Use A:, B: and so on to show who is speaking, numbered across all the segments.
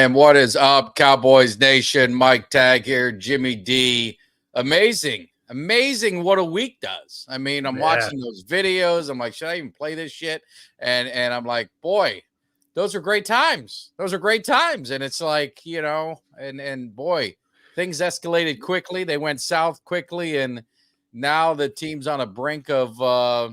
A: And what is up, Cowboys Nation? Mike Tag here, Jimmy Dee. Amazing what a week does. I mean, I'm watching those videos. I'm like, should I even play this shit? And I'm like, boy, those are great times. And it's like, and boy, things escalated quickly. They went south quickly, and now the team's on a brink of I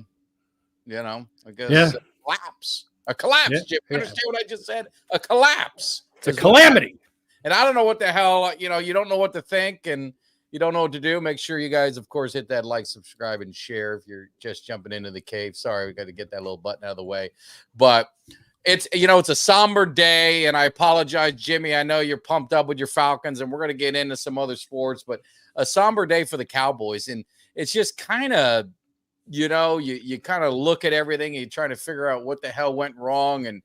A: guess collapse. A collapse, Jim. Understand what I just said? A collapse.
B: It's a calamity.
A: And I don't know what the hell, you don't know what to think and you don't know what to do. Make sure you guys, of course, hit that like, subscribe, and share if you're just jumping into the cave. Sorry, we got to get that little button out of the way. But it's a somber day, and I apologize, Jimmy. I know you're pumped up with your Falcons, and we're going to get into some other sports, but a somber day for the Cowboys. And it's just kind of, you kind of look at everything and you're trying to figure out what the hell went wrong and,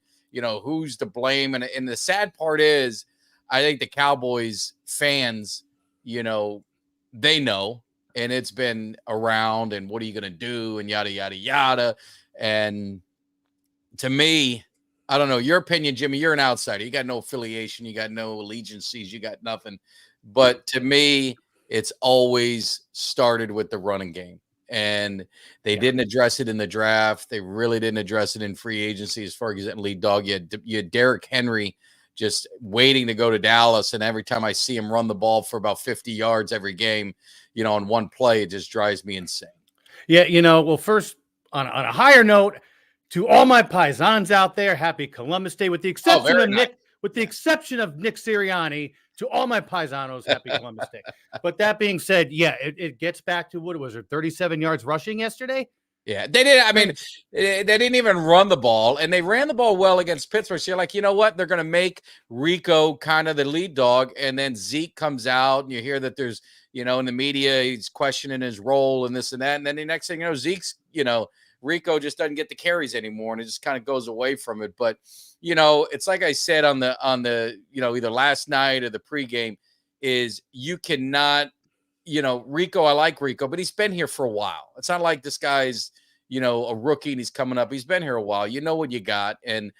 A: who's to blame. And the sad part is, I think the Cowboys fans, they know, and it's been around, and what are you going to do, and yada, yada, yada. And to me, I don't know your opinion, Jimmy. You're an outsider. You got no affiliation. You got no allegiances. You got nothing. But to me, it's always started with the running game. And they didn't address it in the draft. They really didn't address it in free agency as far as getting lead dog. You had Derrick Henry just waiting to go to Dallas. And every time I see him run the ball for about 50 yards every game, on one play, it just drives me insane.
B: Yeah, well, first, on a higher note, to all my paisans out there, happy Columbus Day, with the exception of Nick, exception of Nick Sirianni. To all my paisanos, happy Columbus Day. But that being said, it gets back to what was it, 37 yards rushing yesterday?
A: Yeah, they did. I mean, they didn't even run the ball, and they ran the ball well against Pittsburgh. So you're like, you know what? They're going to make Rico kind of the lead dog, and then Zeke comes out, and you hear that there's, in the media, he's questioning his role and this and that. And then the next thing you know, Zeke's, Rico just doesn't get the carries anymore, and it just kind of goes away from it. But it's like I said on the either last night or the pregame, is you cannot, Rico. I like Rico, but he's been here for a while. It's not like this guy's a rookie and he's coming up. He's been here a while. You know what you got, and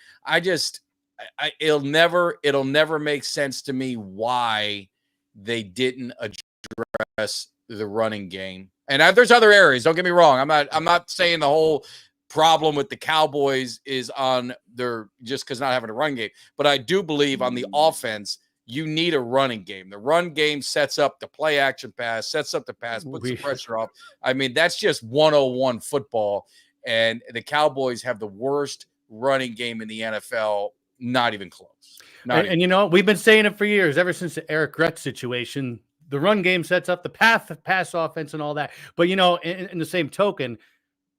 A: it'll never make sense to me why they didn't address the running game. And there's other areas. Don't get me wrong. I'm not saying the whole problem with the Cowboys is on their just because not having a run game. But I do believe on the offense, you need a running game. The run game sets up the play action pass, sets up the pass, puts the pressure off. I mean, that's just 101 football. And the Cowboys have the worst running game in the NFL. Not even close.
B: And we've been saying it for years, ever since the Eric Gretz situation. The run game sets up the pass offense and all that. But, in the same token,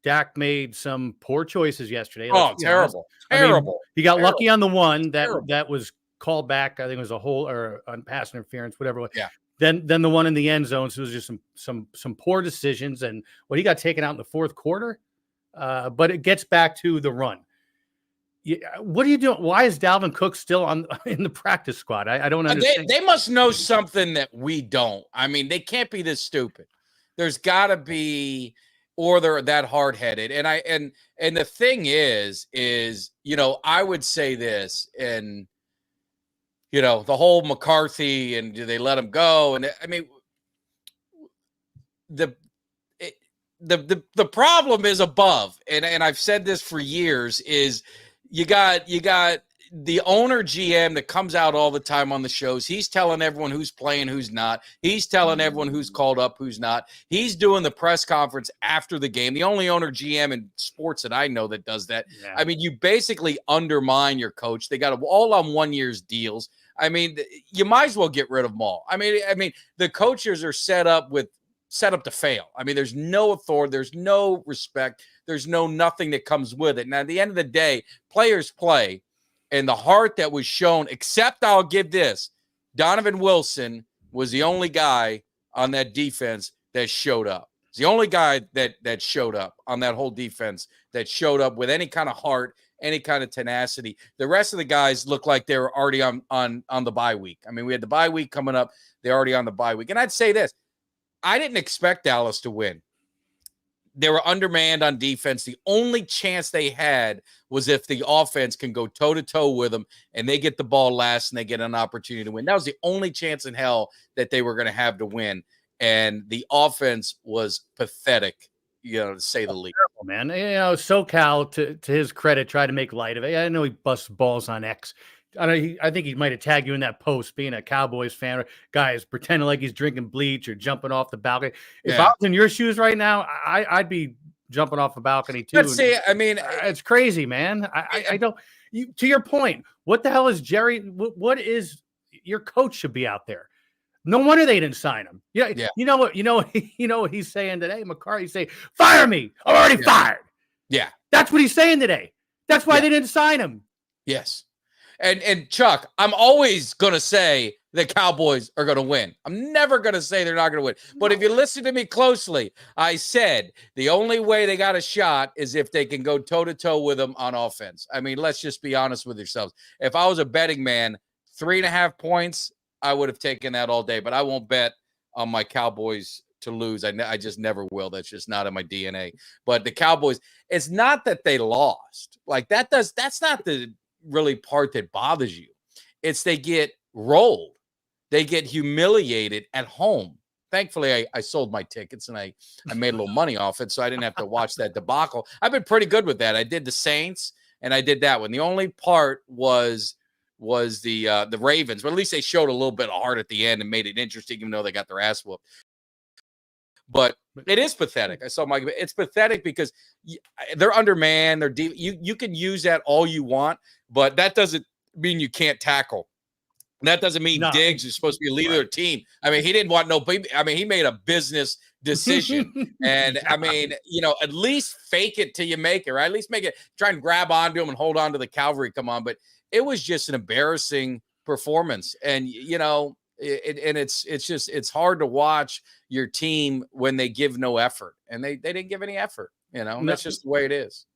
B: Dak made some poor choices yesterday.
A: Terrible.
B: He got lucky on the one that was called back. I think it was a hole or on pass interference, whatever.
A: Yeah.
B: Then the one in the end zone. So it was just some poor decisions. And he got taken out in the fourth quarter. But it gets back to the run. What are you doing? Why is Dalvin Cook still in the practice squad? I don't understand.
A: They must know something that we don't. I mean, they can't be this stupid. There's got to be, or they're that hard-headed. And the thing is, I would say this, and the whole McCarthy and do they let him go? And I mean, the problem is above, and I've said this for years, is you got the owner GM that comes out all the time on the shows. He's telling everyone who's playing, who's not. He's telling everyone who's called up, who's not. He's doing the press conference after the game. The only owner GM in sports that I know that does that. Yeah. I mean, you basically undermine your coach. They got all on 1 year's deals. I mean, you might as well get rid of them all. I mean, the coaches are set up to fail. I mean, there's no authority, there's no respect, there's nothing that comes with it. Now, at the end of the day, players play, and the heart that was shown, except I'll give this, Donovan Wilson was the only guy on that defense that showed up. He's the only guy that showed up on that whole defense that showed up with any kind of heart, any kind of tenacity. The rest of the guys look like they were already on the bye week. I mean, we had the bye week coming up. They're already on the bye week. And I'd say this, I didn't expect Dallas to win. they were undermanned on defense. The only chance they had was if the offense can go toe-to-toe with them and they get the ball last and they get an opportunity to win. That was the only chance in hell that they were going to have to win. And the offense was pathetic, to say the least.
B: Man, SoCal, to his credit, tried to make light of it. I know he busts balls on X. I think he might have tagged you in that post, being a Cowboys fan. Guys pretending like he's drinking bleach or jumping off the balcony. If I was in your shoes right now, I'd be jumping off a balcony too.
A: But see, I mean,
B: it's crazy, man. I don't. To your point, what the hell is Jerry? What is your coach should be out there? No wonder they didn't sign him. Yeah. You know what he's saying today? McCarthy's saying, "Fire me! I'm already fired."
A: Yeah,
B: that's what he's saying today. That's why they didn't sign him.
A: Yes. And Chuck, I'm always going to say the Cowboys are going to win. I'm never going to say they're not going to win. But if you listen to me closely, I said the only way they got a shot is if they can go toe-to-toe with them on offense. I mean, let's just be honest with yourselves. If I was a betting man, 3.5 points, I would have taken that all day. But I won't bet on my Cowboys to lose. I just never will. That's just not in my DNA. But the Cowboys, it's not that they lost. Like that's not the really part that bothers you. It's they get rolled. They get humiliated at home. Thankfully, I sold my tickets and I made a little money off it, so I didn't have to watch that debacle. I've been pretty good with that. I did the Saints and I did that one. The only part was the Ravens, but at least they showed a little bit of heart at the end and made it interesting, even though they got their ass whooped. But it is pathetic. I saw Mike. It's pathetic because they're undermanned. They're deep. You can use that all you want, but that doesn't mean you can't tackle. That doesn't mean Diggs is supposed to be a leader of the team. I mean, he didn't want no baby. I mean, he made a business decision. And I mean, at least fake it till you make it, right? At least make it, try and grab onto him and hold on to the cavalry. Come on. But it was just an embarrassing performance. And, it's hard to watch your team when they give no effort, and they didn't give any effort. That's just the way it is.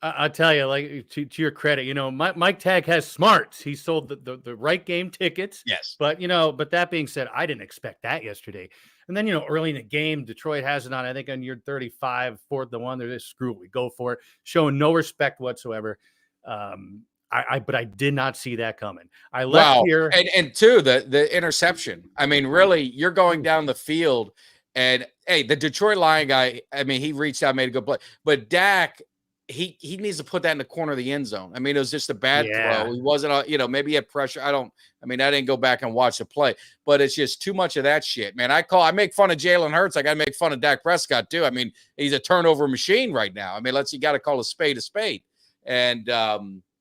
B: I tell you, like to your credit, Mike Tag has smarts. He sold the right game tickets.
A: Yes,
B: but that being said, I didn't expect that yesterday. And then early in the game, Detroit has it on. I think on year 35, 4th-1. They're just screw it, we go for it, showing no respect whatsoever. But I did not see that coming. I left here,
A: and two, the interception. I mean, really, you're going down the field, and hey, the Detroit Lion guy. I mean, he reached out, made a good play, but Dak, he needs to put that in the corner of the end zone. I mean, it was just a bad throw. He wasn't, maybe he had pressure. I didn't go back and watch the play, but it's just too much of that shit, man. I make fun of Jalen Hurts. I got to make fun of Dak Prescott too. I mean, he's a turnover machine right now. I mean, you got to call a spade, and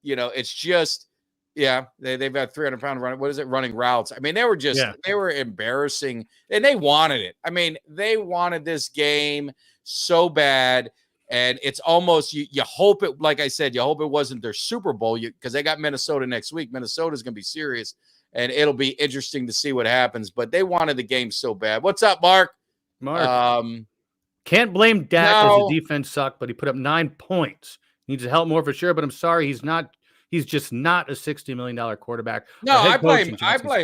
A: it's just, they've got 300-pound running. What is it? Running routes. I mean, they were embarrassing, and they wanted it. I mean, they wanted this game so bad, and it's almost, you hope it, like I said, you hope it wasn't their Super Bowl, because they got Minnesota next week. Minnesota's going to be serious, and it'll be interesting to see what happens, but they wanted the game so bad. What's up, Mark?
B: Can't blame Dak as the defense sucked, but he put up 9 points. Needs to help more for sure, but I'm sorry, he's just not a $60 million quarterback.
A: No, I blame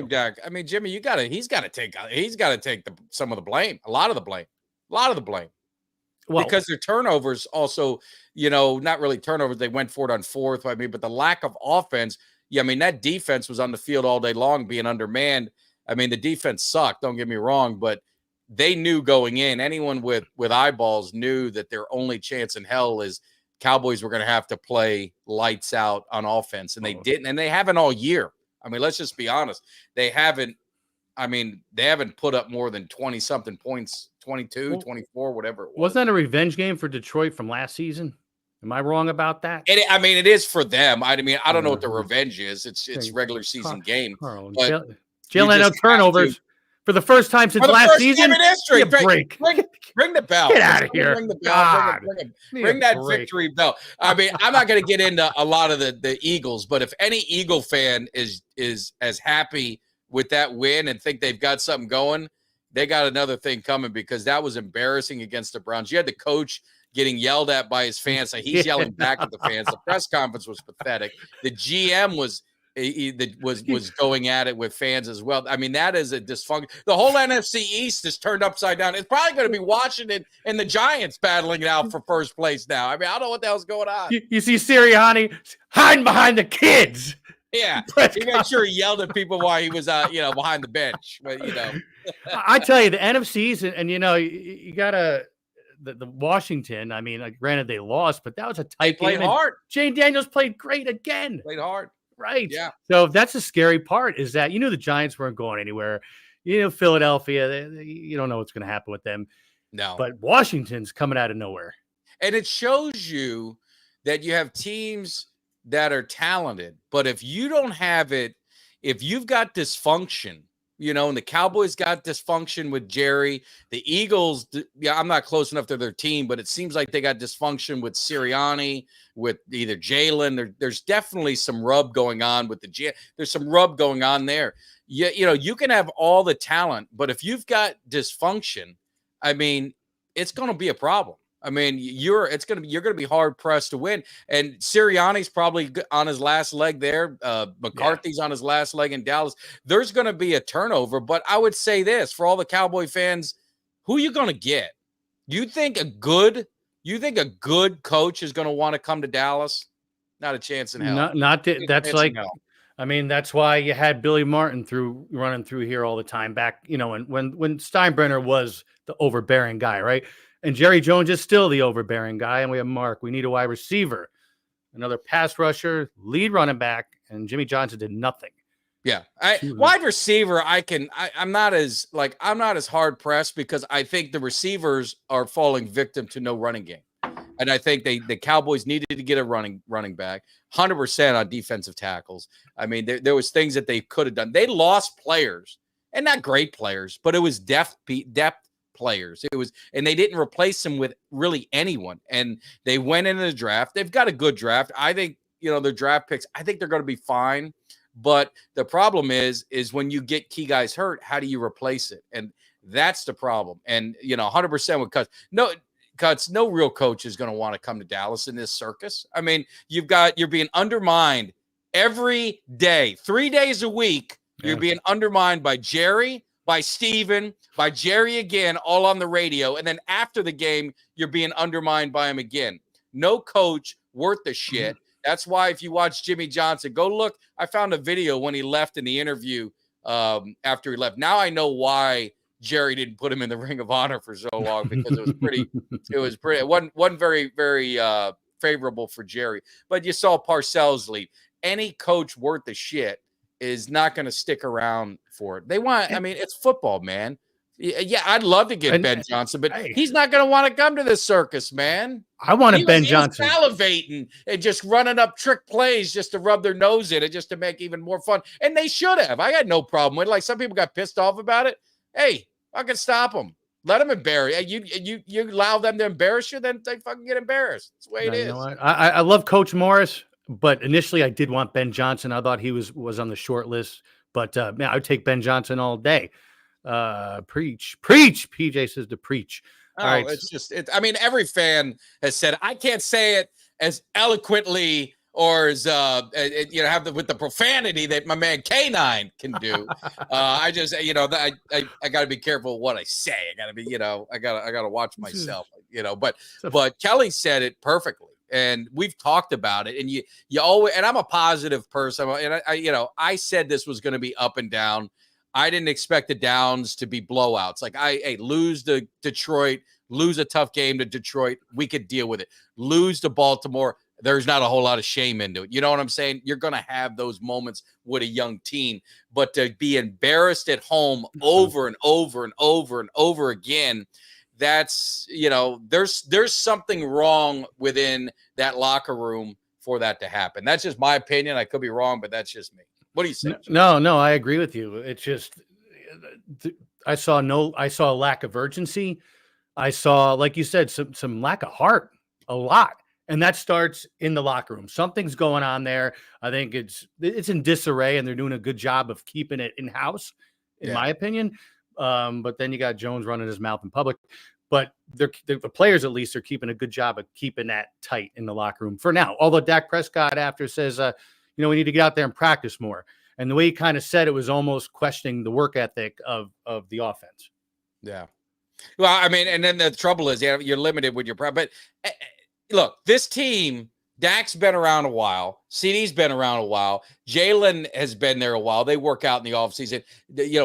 A: Dak. I mean, Jimmy, he's got to take some of the blame, a lot of the blame. Well, because their turnovers also, not really turnovers. They went for it on 4th. I mean, but the lack of offense. Yeah, I mean, that defense was on the field all day long, being undermanned. I mean, the defense sucked. Don't get me wrong, but they knew going in. Anyone with eyeballs knew that their only chance in hell is Cowboys were going to have to play lights out on offense, and they didn't, and they haven't all year. I mean, let's just be honest. They haven't put up more than 20-something points, 22, 24, whatever it was.
B: Wasn't that a revenge game for Detroit from last season? Am I wrong about that?
A: It is for them. I mean, I don't know what the revenge is. It's regular season game.
B: Jalen had turnovers. For the first time since last season,
A: in history. Ring the bell.
B: Get out of here.
A: Ring the bell. Bring that victory bell. I mean, I'm not going to get into a lot of the Eagles, but if any Eagle fan is as happy with that win and think they've got something going, they got another thing coming, because that was embarrassing against the Browns. You had the coach getting yelled at by his fans. So he's yelling back at the fans. The press conference was pathetic. The GM was that was going at it with fans as well. I mean, that is a dysfunction. The whole NFC East is turned upside down. It's probably going to be Washington and the Giants battling it out for first place now. I mean, I don't know what the hell's going on.
B: You see Sirianni hiding behind the kids.
A: Yeah, he made sure he yelled at people while he was, behind the bench. But
B: I tell you, the NFCs, and you gotta the Washington. I mean, granted they lost, but that was a tight
A: game. Played hard.
B: Jane Daniels played great again.
A: Played hard.
B: Right.
A: Yeah.
B: So that's the scary part, is that the Giants weren't going anywhere. Philadelphia, you don't know what's going to happen with them.
A: No.
B: But Washington's coming out of nowhere.
A: And it shows you that you have teams that are talented, but if you don't have it, if you've got dysfunction, and the Cowboys got dysfunction with Jerry, the Eagles, I'm not close enough to their team, but it seems like they got dysfunction with Sirianni, with either Jalen. There's definitely some rub going on with there's some rub going on there. You can have all the talent, but if you've got dysfunction, I mean, it's going to be a problem. I mean, you're going to be hard pressed to win. And Sirianni's probably on his last leg there. McCarthy's on his last leg in Dallas. There's going to be a turnover, but I would say this for all the Cowboy fans: who are you going to get? You think a good coach is going to want to come to Dallas? Not a chance in hell.
B: That's why you had Billy Martin running through here all the time back, when Steinbrenner was the overbearing guy, right? And Jerry Jones is still the overbearing guy. And we have Mark. We need a wide receiver, another pass rusher, lead running back, and Jimmy Johnson did nothing.
A: Yeah. Wide receiver, I'm not as hard pressed, because I think the receivers are falling victim to no running game. And I think the Cowboys needed to get a running back, 100% on defensive tackles. I mean, there was things that they could have done. They lost players, and not great players, but it was depth players. And they didn't replace them with really anyone. And they went into the draft. They've got a good draft. I think, their draft picks, I think they're going to be fine. But the problem is when you get key guys hurt, how do you replace it? And that's the problem. And, 100% with Cuts, no real coach is going to want to come to Dallas in this circus. I mean, you're being undermined every day, 3 days a week. You're being undermined by Jerry, by Steven, by Jerry again, all on the radio. And then after the game, you're being undermined by him again. No coach worth the shit. That's why if you watch Jimmy Johnson, go look. I found a video when he left in the interview after he left. Now I know why Jerry didn't put him in the Ring of Honor for so long, because it wasn't very, very favorable for Jerry. But you saw Parcells leave. Any coach worth the shit is not going to stick around for it. It's football, man. Yeah, I'd love to get Ben Johnson, but he's not going to want to come to this circus, man.
B: I wanted Ben Johnson.
A: He was salivating and just running up trick plays just to rub their nose in it, just to make even more fun. And they should have. I had no problem with it. Like, some people got pissed off about it. Hey, I can stop them. Let them embarrass you. You allow them to embarrass you, then they fucking get embarrassed. That's the way it is.
B: I love Coach Morris, but initially I did want Ben Johnson. I thought he was on the short list, but I would take Ben Johnson all day. Preach. PJ says to preach.
A: All right. Every fan has said, I can't say it as eloquently or as with the profanity that my man K9 can do. I got to be careful what I say. I got to be, I got to watch myself. But Kelly said it perfectly, and we've talked about it. And you always, and I'm a positive person, and I said this was going to be up and down. I didn't expect the downs to be blowouts. Like, lose to Detroit, lose a tough game to Detroit, we could deal with it. Lose to Baltimore, there's not a whole lot of shame into it. You know what I'm saying? You're going to have those moments with a young team, but to be embarrassed at home over and over and over and over again, that's, there's something wrong within that locker room for that to happen. That's just my opinion. I could be wrong, but that's just me. What do you say?
B: No, I agree with you. It's just, I saw a lack of urgency. I saw, like you said, some lack of heart, a lot. And that starts in the locker room. Something's going on there. I think it's in disarray, and they're doing a good job of keeping it in house, in my opinion. But then you got Jones running his mouth in public. But the players, at least, are keeping a good job of keeping that tight in the locker room for now. Although Dak Prescott after says, we need to get out there and practice more. And the way he kind of said it was almost questioning the work ethic of the offense.
A: Yeah. Well, I mean, and then the trouble is, you're limited with your prep. But look, this team, Dak's been around a while. CD's been around a while. Jalen has been there a while. They work out in the offseason.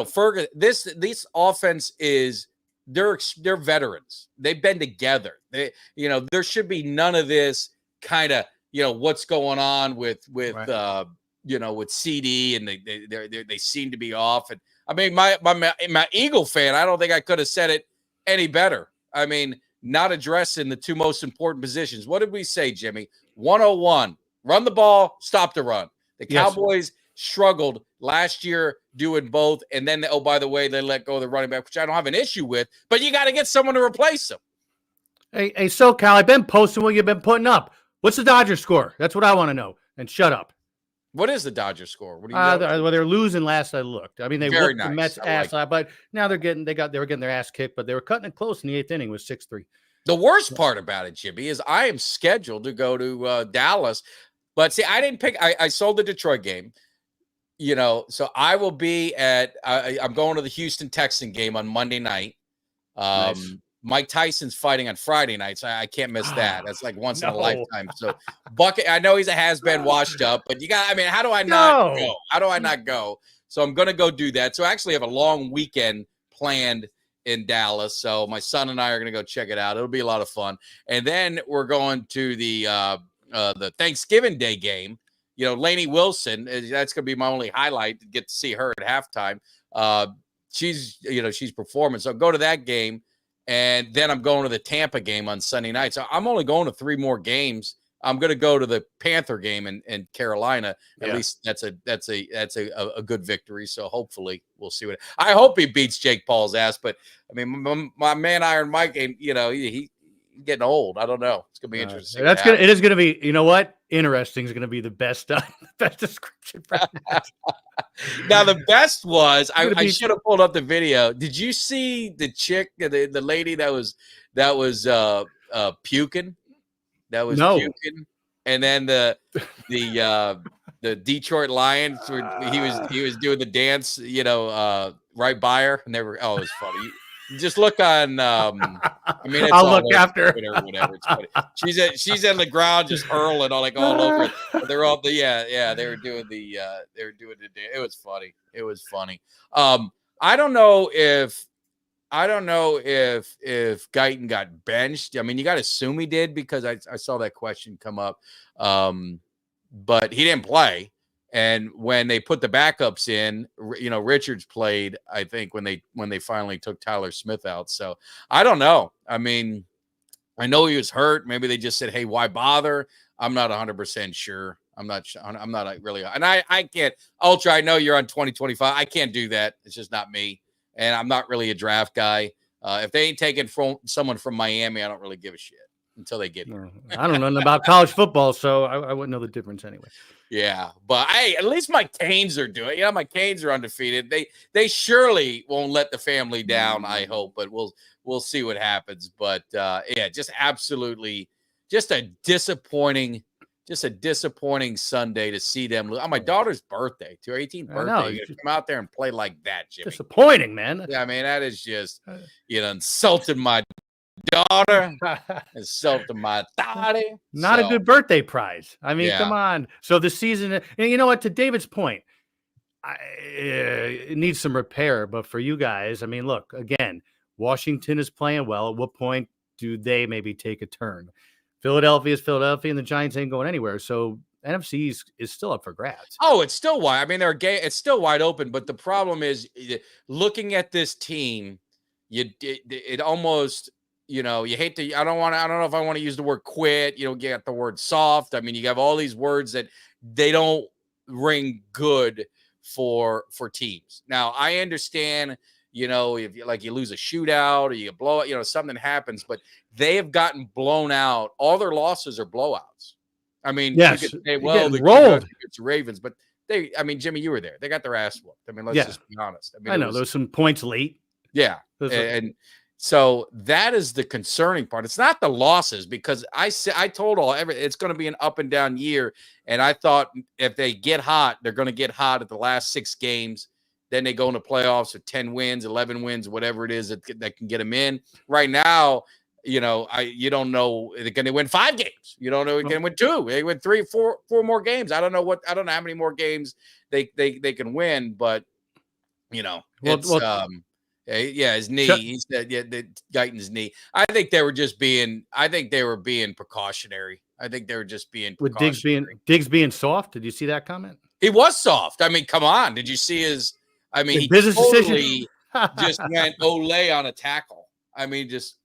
A: Ferguson, this offense is they're veterans. They've been together. There should be none of this kind of what's going on with
B: Right.
A: with CD, and they seem to be off. And I mean, my Eagle fan, I don't think I could have said it any better. I mean, not addressing the two most important positions. What did we say, Jimmy? 101, run the ball, stop the run. The Cowboys struggled last year doing both. And then, oh, by the way, they let go of the running back, which I don't have an issue with, but you got to get someone to replace him.
B: Hey, SoCal, I've been posting what you've been putting up. What's the Dodgers score? That's what I want to know. And shut up.
A: What is the Dodgers score? What do you
B: know? They're losing last I looked. I mean, they
A: Very
B: whooped
A: nice.
B: the Mets ass, but now they were getting their ass kicked, but they were cutting it close in the 8th inning with 6-3.
A: The worst part about it, Jimmy, is I am scheduled to go to Dallas, but see, I didn't pick. I sold the Detroit game, so I will be at. I'm going to the Houston Texan game on Monday night.
B: Nice.
A: Mike Tyson's fighting on Friday night, so I can't miss that. That's like once in a lifetime. So Bucket, I know he's a has-been, washed up, but how do I not go? How do I not go? So I'm going to go do that. So I actually have a long weekend planned in Dallas. So my son and I are going to go check it out. It'll be a lot of fun. And then we're going to the Thanksgiving Day game. Lainey Wilson, that's going to be my only highlight, to get to see her at halftime. She's performing. So go to that game. And then I'm going to the Tampa game on Sunday night. So I'm only going to 3 more games. I'm going to go to the Panther game in Carolina. At least that's a good victory. So hopefully we'll see I hope he beats Jake Paul's ass. But I mean, my man Iron Mike, he getting old. I don't know. It's gonna be interesting.
B: It is gonna be. You know what? Interesting is gonna be the best description.
A: Now the best was I should have pulled up the video. Did you see the chick, the lady that was puking? That was puking, and then the Detroit Lions. He was doing the dance, right by her, and they were. Oh, it was funny. You just look on. It's
B: I'll look after.
A: Whatever. It's funny. She's in the ground just hurling all over it. They're all they were doing the it was funny. It was funny. I don't know if Guyton got benched. I mean, you got to assume he did, because I saw that question come up. But he didn't play. And when they put the backups in, Richards played, I think, when they finally took Tyler Smith out. So I don't know. I mean, I know he was hurt. Maybe they just said, hey, why bother? I'm not 100% sure. I'm not really. And I can't. Ultra, I know you're on 2025. I can't do that. It's just not me. And I'm not really a draft guy. If they ain't taking someone from Miami, I don't really give a shit until they get here.
B: I don't know nothing about college football, so I wouldn't know the difference anyway.
A: Yeah, but hey, at least my Canes are doing it. My Canes are undefeated. They surely won't let the family down, I hope, but we'll see what happens. But just absolutely just a disappointing Sunday to see them lose. On my daughter's birthday, to her 18th birthday, you come out there and play like that, Jimmy.
B: Disappointing, man.
A: Yeah, I mean, that is just insulting my daughter, insulting my daughter.
B: Not a good birthday prize. I mean, come on. So the season, and you know what? To David's point, it needs some repair. But for you guys, I mean, look, again, Washington is playing well. At what point do they maybe take a turn? Philadelphia is Philadelphia, and the Giants ain't going anywhere. So NFC is still up for grabs.
A: Oh, it's still wide. I mean, it's still wide open. But the problem is, looking at this team, it almost. You hate to. I don't know if I want to use the word quit. You get the word soft. I mean, you have all these words that they don't ring good for teams. Now, I understand. If you lose a shootout or you blow it, something happens. But they have gotten blown out. All their losses are blowouts. I mean,
B: yes,
A: you could say, well, the
B: rolled
A: Ravens, but they. I mean, Jimmy, you were there. They got their ass whooped. I mean, let's just be honest.
B: I know there was some points late.
A: Yeah, and. So that is the concerning part. It's not the losses, because I told it's going to be an up and down year. And I thought if they get hot, they're going to get hot at the last 6 games. Then they go into playoffs with 10 wins, 11 wins, whatever it is that can get them in. Right now, you don't know. They're going to win 5 games. You don't know they're going to win 2. They win 3, 4 more games. I don't know how many more games they can win, but his knee. He said, Guyton's knee. I think they were being precautionary. I think they were just being precautionary.
B: With Diggs being soft. Did you see that comment?
A: He was soft. I mean, come on. Did you see his? I mean, he
B: business
A: totally just went Olay on a tackle. I mean, just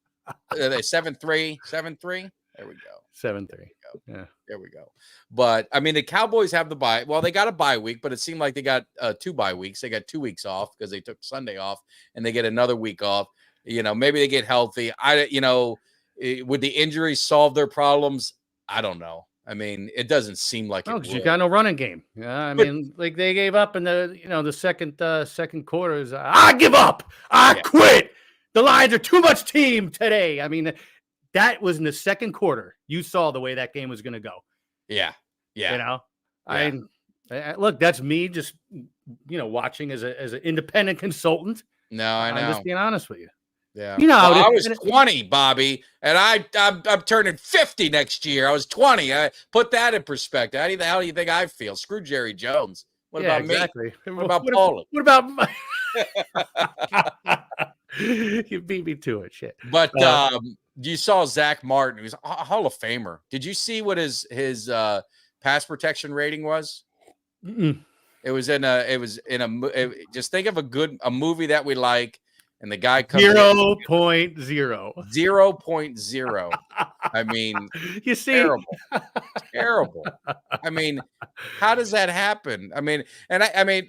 A: 7-3. There we go.
B: 7-3. Yeah.
A: There we go. But I mean, the Cowboys have the bye. Well, they got a bye week, but it seemed like they got 2 bye weeks. They got 2 weeks off because they took Sunday off, and they get another week off. Maybe they get healthy. Would the injuries solve their problems? I don't know. I mean, it doesn't seem like it.
B: You got no running game. Yeah, I mean, like they gave up in the second quarters. I give up. I quit. The Lions are too much team today. I mean, that was in the second quarter. You saw the way that game was going to go.
A: Yeah.
B: I look, that's me just watching as an independent consultant.
A: No, I know.
B: I'm just being honest with you.
A: Yeah. I was 20, Bobby, and I'm turning 50 next year. I was 20. I put that in perspective. How the hell do you think I feel? Screw Jerry Jones. What about me? What about Paulie?
B: What about you beat me to it, shit.
A: But you saw Zach Martin, who's a Hall of Famer. Did you see what his pass protection rating was?
B: Mm-mm.
A: It was in just think of a movie that we like, and the guy comes
B: 0.0.
A: 0.0. I mean,
B: you see,
A: terrible. I mean, how does that happen? I mean,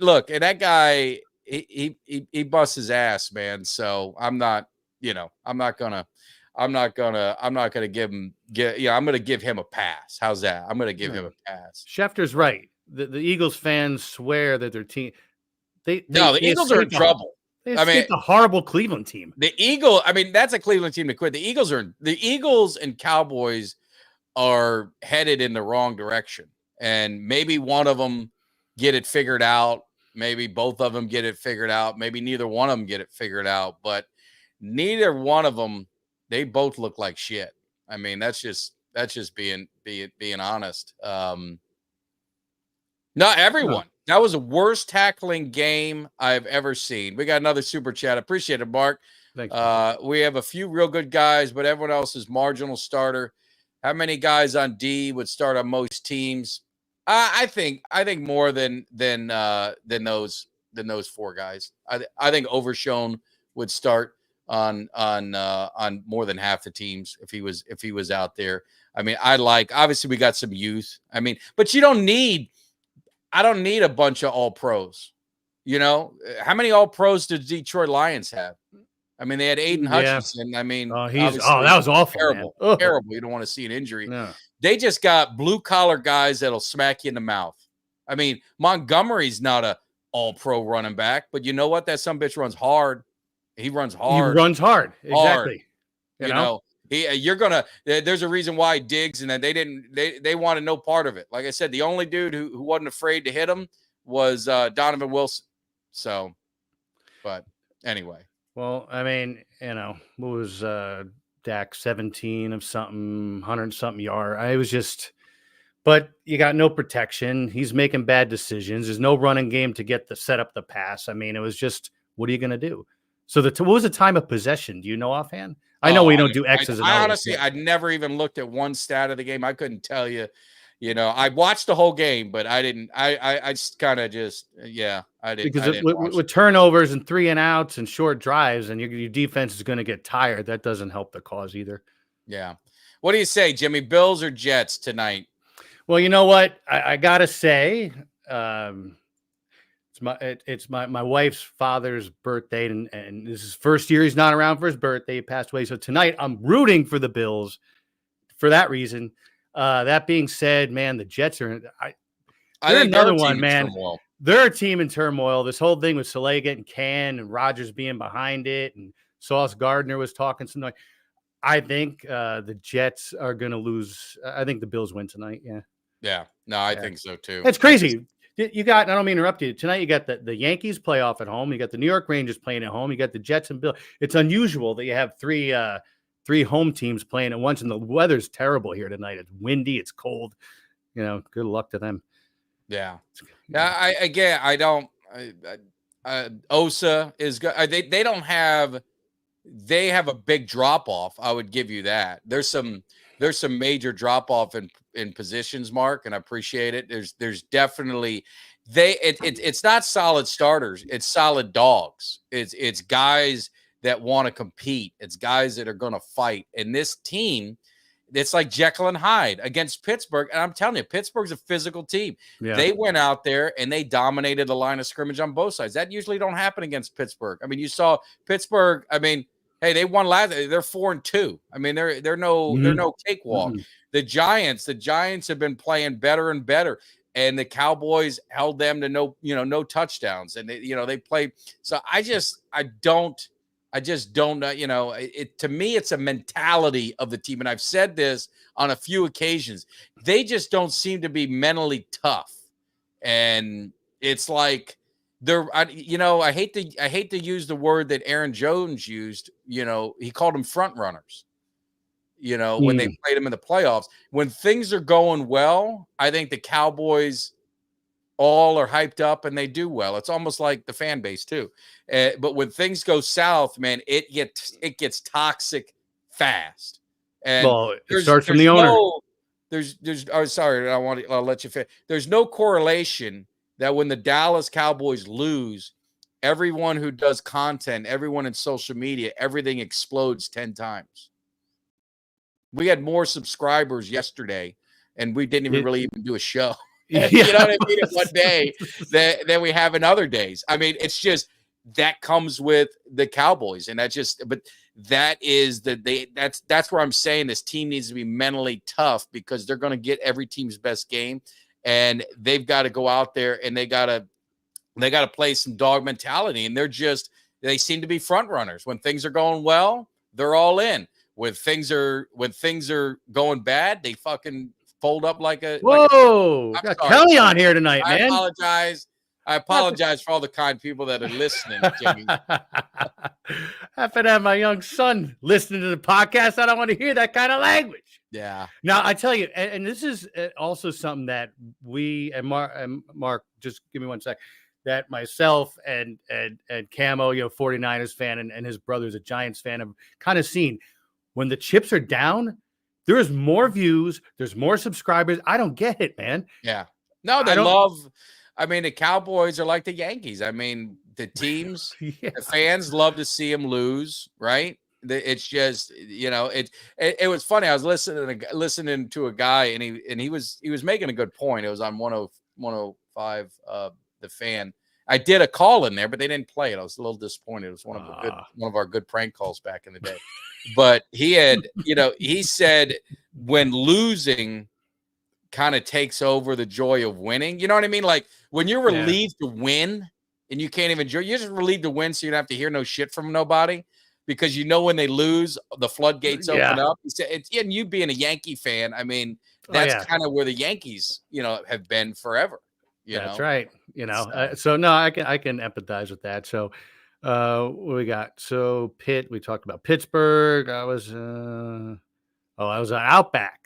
A: look, and that guy, he busts his ass, man. So I'm not gonna give him. I'm gonna give him a pass. How's that? I'm gonna give him a pass.
B: Schefter's right. The Eagles fans swear that their team. The
A: Eagles are in trouble.
B: It's a horrible Cleveland team.
A: That's a Cleveland team to quit. The Eagles and Cowboys are headed in the wrong direction, and maybe one of them get it figured out. Maybe both of them get it figured out. Maybe neither one of them get it figured out. But neither one of them, they both look like shit. I mean, that's just being honest. Not everyone. That was the worst tackling game I've ever seen. We got another super chat. Appreciate it, Mark.
B: Thanks.
A: We have a few real good guys, but everyone else is marginal starter. How many guys on D would start on most teams? I think more than those 4 guys. I think Overshown would start on more than half the teams if he was out there. I mean, obviously we got some youth. I mean, but I don't need a bunch of all pros. How many all pros did Detroit Lions have? I mean, they had Aiden Hutchinson. I mean,
B: that was awful.
A: Terrible. Terrible. You don't want to see an injury.
B: No.
A: They just got blue collar guys that'll smack you in the mouth. I mean, Montgomery's not a all pro running back, but you know what? That son bitch runs hard. He runs hard.
B: He runs hard. Exactly.
A: You know? There's a reason why Diggs and they wanted no part of it. Like I said, the only dude who wasn't afraid to hit him was Donovan Wilson. So, but anyway.
B: Well, I mean, what was Dak 17 of something, 100 something yard? I was just, but you got no protection. He's making bad decisions. There's no running game to set up the pass. I mean, it was just, what are you going to do? So what was the time of possession? Do you know offhand? I know we don't do X's and O's.
A: Honestly, I never even looked at one stat of the game. I couldn't tell you. I watched the whole game, but I didn't. I just kind of I didn't.
B: Because with turnovers and 3 and outs and short drives, and your defense is going to get tired. That doesn't help the cause either.
A: Yeah. What do you say, Jimmy? Bills or Jets tonight?
B: Well, you know what? I gotta say, it's my wife's father's birthday, and this is first year he's not around for his birthday. He passed away. So tonight I'm rooting for the Bills for that reason. That being said, man, the Jets are they're another one, man. They're a team in turmoil. This whole thing with Saleh getting canned and Rodgers being behind it, and Sauce Gardner was talking some noise. I think the Jets are going to lose. I think the Bills win tonight. Yeah.
A: Yeah. No, I think so too.
B: It's crazy. You got, I don't mean to interrupt you. Tonight you got the Yankees playoff at home. You got the New York Rangers playing at home. You got the Jets and Bills. It's unusual that you have three home teams playing at once, and the weather's terrible here tonight. It's windy. It's cold. Good luck to them.
A: Yeah. I don't. Osa is good. They don't have. They have a big drop off. I would give you that. There's some major drop off in positions, Mark, and I appreciate it. There's definitely it's not solid starters. It's solid dogs. It's guys that want to compete. It's guys that are going to fight. And this team, it's like Jekyll and Hyde against Pittsburgh. And I'm telling you, Pittsburgh's a physical team. Yeah. They went out there and they dominated the line of scrimmage on both sides. That usually don't happen against Pittsburgh. I mean, you saw Pittsburgh. I mean, hey, they won last. They're 4-2. I mean, they're no cakewalk. Mm-hmm. The Giants have been playing better and better, and the Cowboys held them to no touchdowns, and they played. So I just don't. To me, it's a mentality of the team, and I've said this on a few occasions. They just don't seem to be mentally tough, and it's like. I hate to use the word that Aaron Jones used. He called them front runners. When they played them in the playoffs. When things are going well, I think the Cowboys all are hyped up and they do well. It's almost like the fan base too. But when things go south, man, it gets toxic fast. And
B: it starts from the owner.
A: I'll let you finish. There's no correlation that when the Dallas Cowboys lose, everyone who does content, everyone in social media, everything explodes 10 times. We had more subscribers yesterday, and we didn't really even do a show. Yeah. You know what I mean? In one day than we have in other days. I mean, it's just that comes with the Cowboys, and that's where I'm saying this team needs to be mentally tough because they're going to get every team's best game. And they've got to go out there and they got to play some dog mentality. And they seem to be front runners. When things are going well, they're all in. When things are going bad, they fucking fold up like a.
B: Whoa! Got Kelly on here tonight, man.
A: I apologize for all the kind people that are listening, Jimmy.
B: I happen to have my young son listening to the podcast. I don't want to hear that kind of language.
A: Yeah.
B: Now I tell you, and this is also something that we and Mark, just give me one sec, that myself and Camo, 49ers fan, and his brother's a Giants fan, have kind of seen when the chips are down, there's more views, there's more subscribers. I don't get it, man.
A: Yeah. No, the Cowboys are like the Yankees. I mean, the teams, the fans love to see them lose, right? It's just, it was funny. I was listening to a guy and he was making a good point. It was on 105, the Fan. I did a call in there, but they didn't play it. I was a little disappointed. It was one of our good prank calls back in the day. But he had, he said when losing kind of takes over the joy of winning. You know what I mean? Like when you're relieved to win and you can't even enjoy, you're just relieved to win so you don't have to hear no shit from nobody. Because when they lose, the floodgates open up. And you being a Yankee fan, I mean, that's kind of where the Yankees, have been forever.
B: That's right. So no, I can empathize with that. So, what we got? So Pitt, we talked about Pittsburgh. I was on Outback,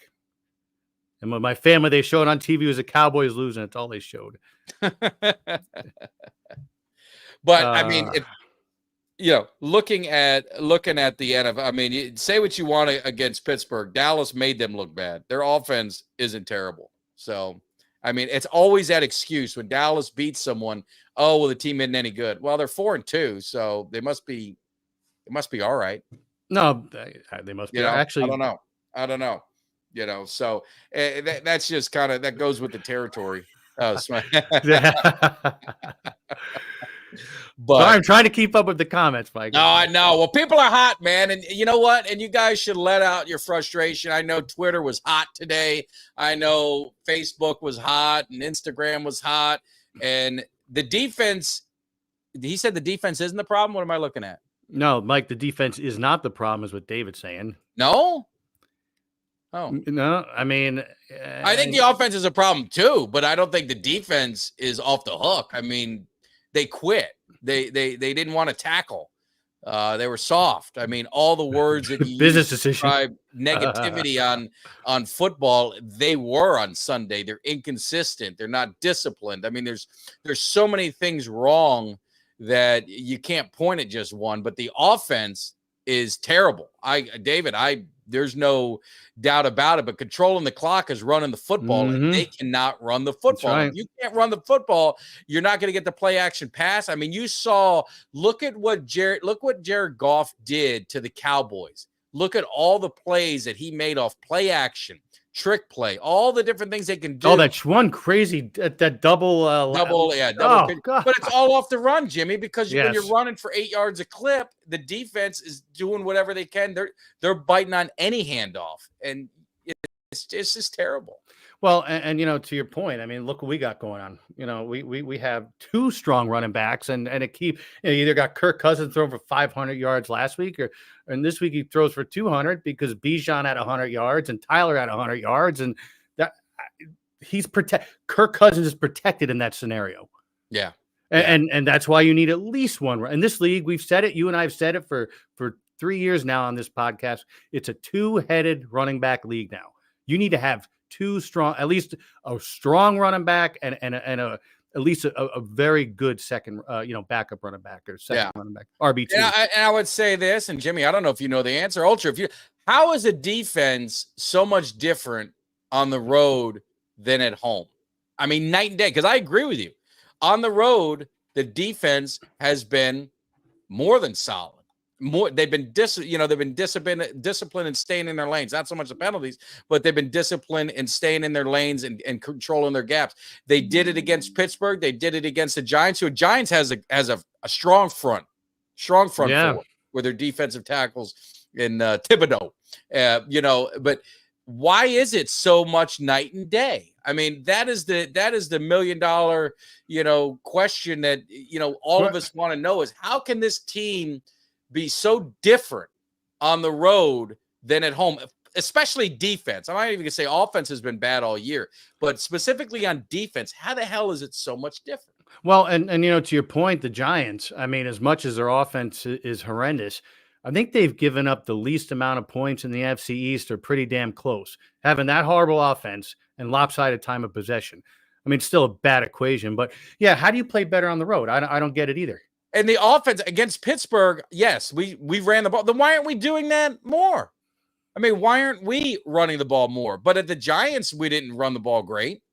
B: and when my family they showed on TV was the Cowboys losing. That's all they showed.
A: But I mean. Looking at the NFL, I mean, say what you want against Pittsburgh. Dallas made them look bad. Their offense isn't terrible. So, I mean, it's always that excuse when Dallas beats someone. Oh, well, the team isn't any good. Well, they're 4-2, so they must be all right.
B: No, they must be. Actually,
A: I don't know. So that's just kind of that goes with the territory.
B: But I'm trying to keep up with the comments, Mike.
A: No, I know. Well, people are hot, man. And you know what? And you guys should let out your frustration. I know Twitter was hot today. I know Facebook was hot and Instagram was hot. And the defense, he said the defense isn't the problem. What am I looking at?
B: No, Mike, the defense is not the problem, is what David's saying.
A: No? Oh.
B: No, I mean,
A: I think the offense is a problem too, but I don't think the defense is off the hook. I mean, they quit. They didn't want to tackle. They were soft. I mean, all the words that you use to describe negativity on football, they were on Sunday. They're inconsistent. They're not disciplined. I mean, there's so many things wrong that you can't point at just one, but the offense is terrible. David, there's no doubt about it, but controlling the clock is running the football, and they cannot run the football.
B: Right.
A: If you can't run the football, you're not going to get the play action pass. I mean, look what Jared Goff did to the Cowboys. Look at all the plays that he made off play action, trick play, all the different things they can do.
B: Oh, that's one crazy that double.
A: Double.
B: God.
A: But it's all off the run, Jimmy, because when you're running for 8 yards a clip, the defense is doing whatever they can. They're biting on any handoff, and it's just terrible.
B: Well, and to your point, I mean, look what we got going on. We have two strong running backs, and it you either got Kirk Cousins throwing for 500 yards last week, and this week he throws for 200 because Bijan had 100 yards and Tyler had 100 yards, and that Kirk Cousins is protected in that scenario.
A: Yeah.
B: And that's why you need at least one. In this league, we've said it. You and I have said it for 3 years now on this podcast. It's a two-headed running back league now. You need to have at least a strong running back and at least a very good second, backup running back or second running back, RB2.
A: And I would say this, and Jimmy, I don't know if you know the answer. Ultra, how is a defense so much different on the road than at home? I mean, night and day, because I agree with you. On the road, the defense has been more than solid. They've been disciplined and staying in their lanes. Not so much the penalties, but they've been disciplined and staying in their lanes and controlling their gaps. They did it against Pittsburgh. They did it against the Giants, who Giants has a strong front forward with their defensive tackles in Thibodeau. But why is it so much night and day? I mean, that is the $1 million, question that, all of us want to know is how can this team be so different on the road than at home, especially defense? I'm not even gonna say offense has been bad all year, but specifically on defense, how the hell is it so much different?
B: Well, and to your point, the Giants, I mean, as much as their offense is horrendous, I think they've given up the least amount of points in the NFC East, or pretty damn close, having that horrible offense and lopsided time of possession. I mean, it's still a bad equation, but yeah, how do you play better on the road? I don't get it either.
A: And the offense against Pittsburgh, yes, we ran the ball. Then why aren't we doing that more? I mean, why aren't we running the ball more? But at the Giants, we didn't run the ball great.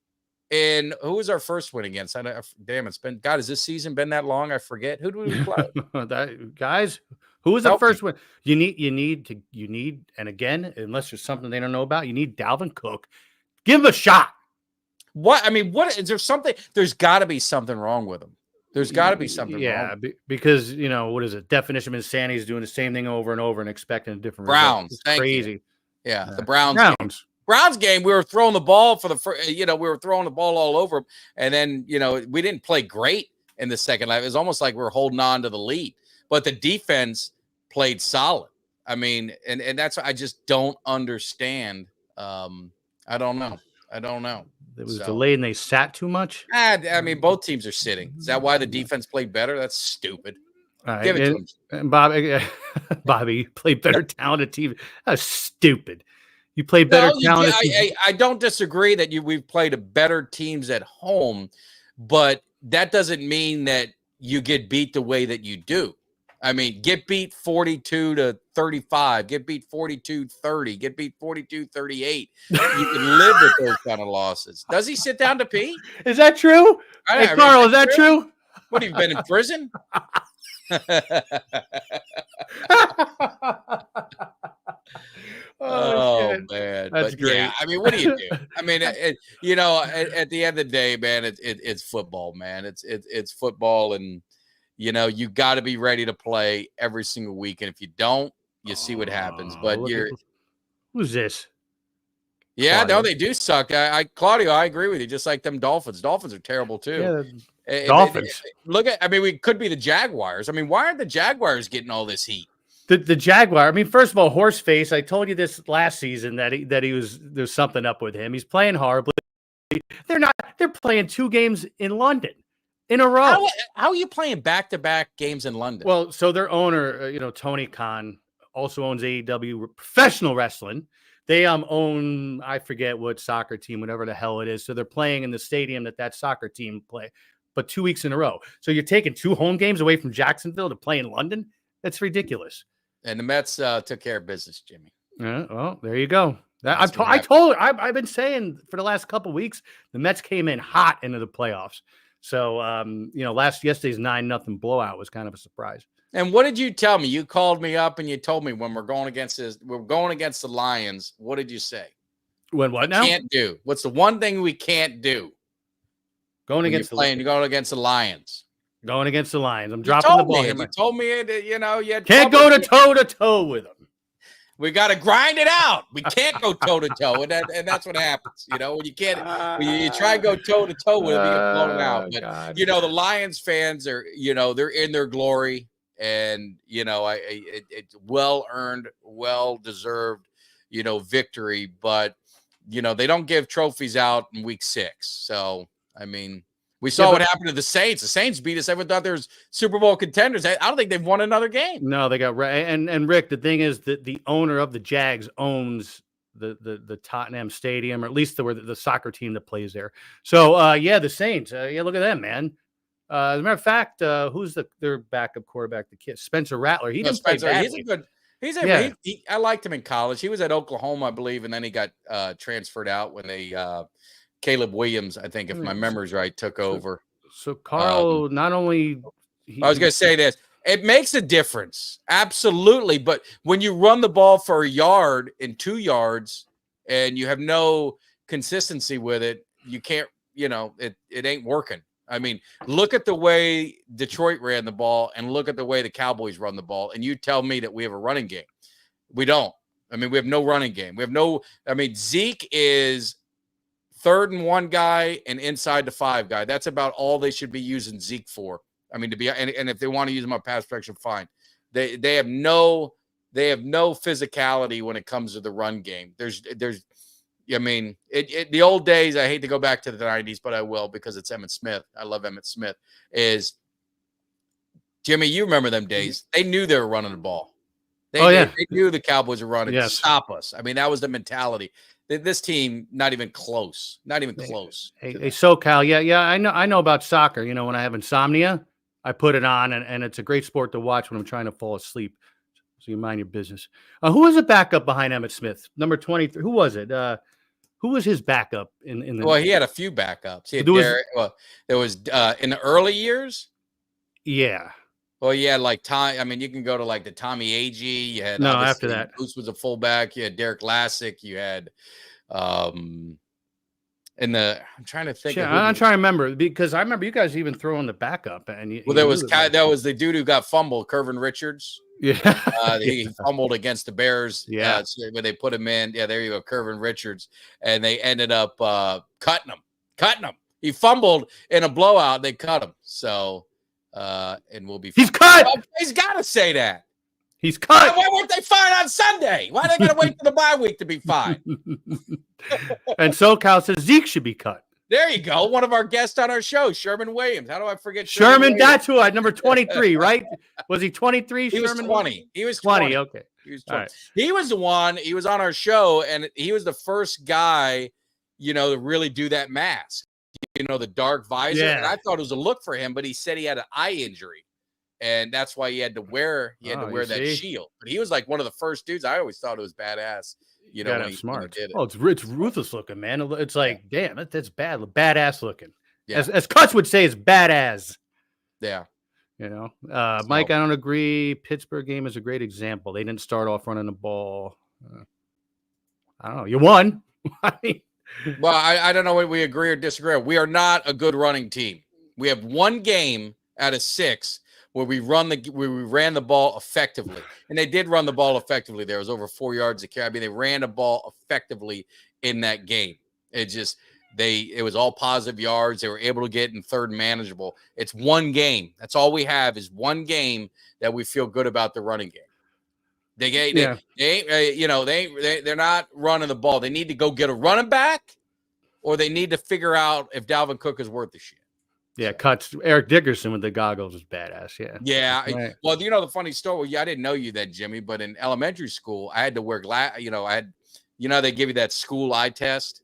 A: And who was our first win against? It's been, God, has this season been that long? I forget. Who do we play?
B: Guys, who was the first one? You need, and again, unless there's something they don't know about, you need Dalvin Cook. Give him a shot.
A: What is there something? There's got to be something wrong with him. There's got to be something wrong.
B: Because, what is it? Definition of insanity is doing the same thing over and over and expecting a different
A: Browns.
B: result. It's crazy.
A: You. Yeah, the Browns game, we were throwing the ball we were throwing the ball all over them. And then, we didn't play great in the second half. It was almost like we were holding on to the lead. But the defense played solid. I mean, and that's what I just don't understand. I don't know.
B: It was delayed and they sat too much.
A: I mean, both teams are sitting. Is that why the defense played better? That's stupid.
B: Right.
A: Give it to him.
B: And Bobby played better talented team. That's stupid. You played better talented.
A: I don't disagree that we've played a better teams at home, but that doesn't mean that you get beat the way that you do. I mean, get beat 42-35, get beat 42-30, get beat 42-38. You can live with those kind of losses. Does he sit down to pee?
B: Is that true? Hey, Carl, is that true?
A: What, have you been in prison? Oh man,
B: that's great.
A: Yeah, I mean, what do you do? I mean, at the end of the day, man, it's football, man. It's football, and you got to be ready to play every single week. And if you don't, you see what happens. But
B: who's this?
A: Yeah,
B: Claudio.
A: no, they do suck. Claudio, I agree with you. Just like them Dolphins. Dolphins are terrible too.
B: Yeah, Dolphins.
A: Look at. I mean, we could be the Jaguars. I mean, why aren't the Jaguars getting all this heat?
B: The Jaguar. I mean, first of all, Horseface. I told you this last season that there's something up with him. He's playing horribly. They're not. They're playing 2 games in London in a row.
A: How are you playing back-to-back games in London?
B: Well, so their owner, Tony Khan, also owns AEW Professional Wrestling. They own, I forget what soccer team, whatever the hell it is. So they're playing in the stadium that soccer team play, but 2 weeks in a row. So you're taking 2 home games away from Jacksonville to play in London? That's ridiculous.
A: And the Mets took care of business, Jimmy.
B: Well, there you go. I've been saying for the last couple of weeks, the Mets came in hot into the playoffs. So, yesterday's 9-0 blowout was kind of a surprise.
A: And what did you tell me? You called me up and you told me when we're going against the Lions. What did you say?
B: When what now?
A: Can't do. What's the one thing we can't do?
B: You're going against the
A: Lions.
B: Going against the Lions. I'm dropping the ball here.
A: You told me it, you had
B: can't go to toe with them.
A: We got to grind it out. We can't go toe to toe, and that's what happens. When you can't, when you try and go toe to toe with them, you get blown out. But
B: God.
A: The Lions fans are, they're in their glory, and it's well earned, well deserved, victory. But they don't give trophies out in week 6. So I mean. We saw what happened to the Saints. The Saints beat us. Everyone thought there was Super Bowl contenders. I don't think they've won another game.
B: No, they got and Rick. The thing is that the owner of the Jags owns the Tottenham Stadium, or at least the soccer team that plays there. So the Saints. Look at them, man. As a matter of fact, who's their backup quarterback? The kid Spencer Rattler. He didn't play badly.
A: I liked him in college. He was at Oklahoma, I believe, and then he got transferred out when they. Caleb Williams, I think, if my memory's right, took over.
B: So Carl, not only
A: I was going to say this, it makes a difference, absolutely. But when you run the ball for a yard and 2 yards, and you have no consistency with it, you can't. It ain't working. I mean, look at the way Detroit ran the ball, and look at the way the Cowboys run the ball, and you tell me that we have a running game. We don't. I mean, we have no running game. Zeke is 3rd and 1 guy and inside the 5 guy. That's about all they should be using Zeke for. I mean, and if they want to use him on pass protection, fine. They have no physicality when it comes to the run game. The old days, I hate to go back to the 90s, but I will because it's Emmitt Smith. I love Emmitt Smith. Jimmy, you remember them days. They knew they were running the ball. They knew the Cowboys were running to stop us. I mean, that was the mentality. This team, not even close. Not even close.
B: Hey, SoCal, yeah, I know about soccer. When I have insomnia, I put it on, and it's a great sport to watch when I'm trying to fall asleep. So you mind your business. Who was the backup behind Emmitt Smith? Number 23. Who was it? Who was his backup in the?
A: Well, he had a few backups. He had there was in the early years.
B: Yeah.
A: Well, yeah, like Tom. I mean, you can go to like the Tommy Agee. You had
B: after that.
A: Bruce was a fullback. You had Derek Lassick. You had, I'm trying to think.
B: I'm trying to remember because I remember you guys even throwing the backup. And
A: there was the dude who got fumbled, Curvin Richards.
B: Yeah,
A: he fumbled against the Bears.
B: Yeah,
A: when they put him in. Yeah, there you go, Curvin Richards, and they ended up cutting him. He fumbled in a blowout. They cut him. So. And we'll be.
B: He's cut.
A: Oh, he's got to say that.
B: He's cut.
A: Why weren't they fine on Sunday? Why are they going to wait for the bye week to be fine?
B: And SoCal says Zeke should be cut.
A: There you go. One of our guests on our show, Sherman Williams. How do I forget
B: Sherman? That's who I number 23, right? Was he 23?
A: He
B: Sherman?
A: Was 20. He was
B: 20. Okay.
A: He was 20. Right. He was the one. He was on our show, and he was the first guy, to really do that mask. The dark visor.
B: Yeah.
A: And I thought it was a look for him, but he said he had an eye injury. And that's why he had to wear that shield. But he was like one of the first dudes. I always thought it was badass. When he
B: smart.
A: did it.
B: Oh, it's ruthless looking, man. It's like, damn, that's badass looking.
A: Yeah.
B: As Cuts would say, it's badass.
A: Yeah.
B: Mike, I don't agree. Pittsburgh game is a great example. They didn't start off running the ball. I don't know. You won.
A: Well, I don't know what we agree or disagree. We are not a good running team. We have 1 game out of 6 where we ran the ball effectively, and they did run the ball effectively. There was over 4 yards of carry. I mean, they ran the ball effectively in that game. It was all positive yards. They were able to get in third and manageable. It's one game. That's all we have is one game that we feel good about the running game. They're not running the ball. They need to go get a running back, or they need to figure out if Dalvin Cook is worth the shit.
B: Yeah, cuts Eric Dickerson with the goggles is badass. Yeah.
A: Yeah.
B: Right.
A: Well, the funny story. I didn't know you that, Jimmy, but in elementary school, I had to wear they give you that school eye test.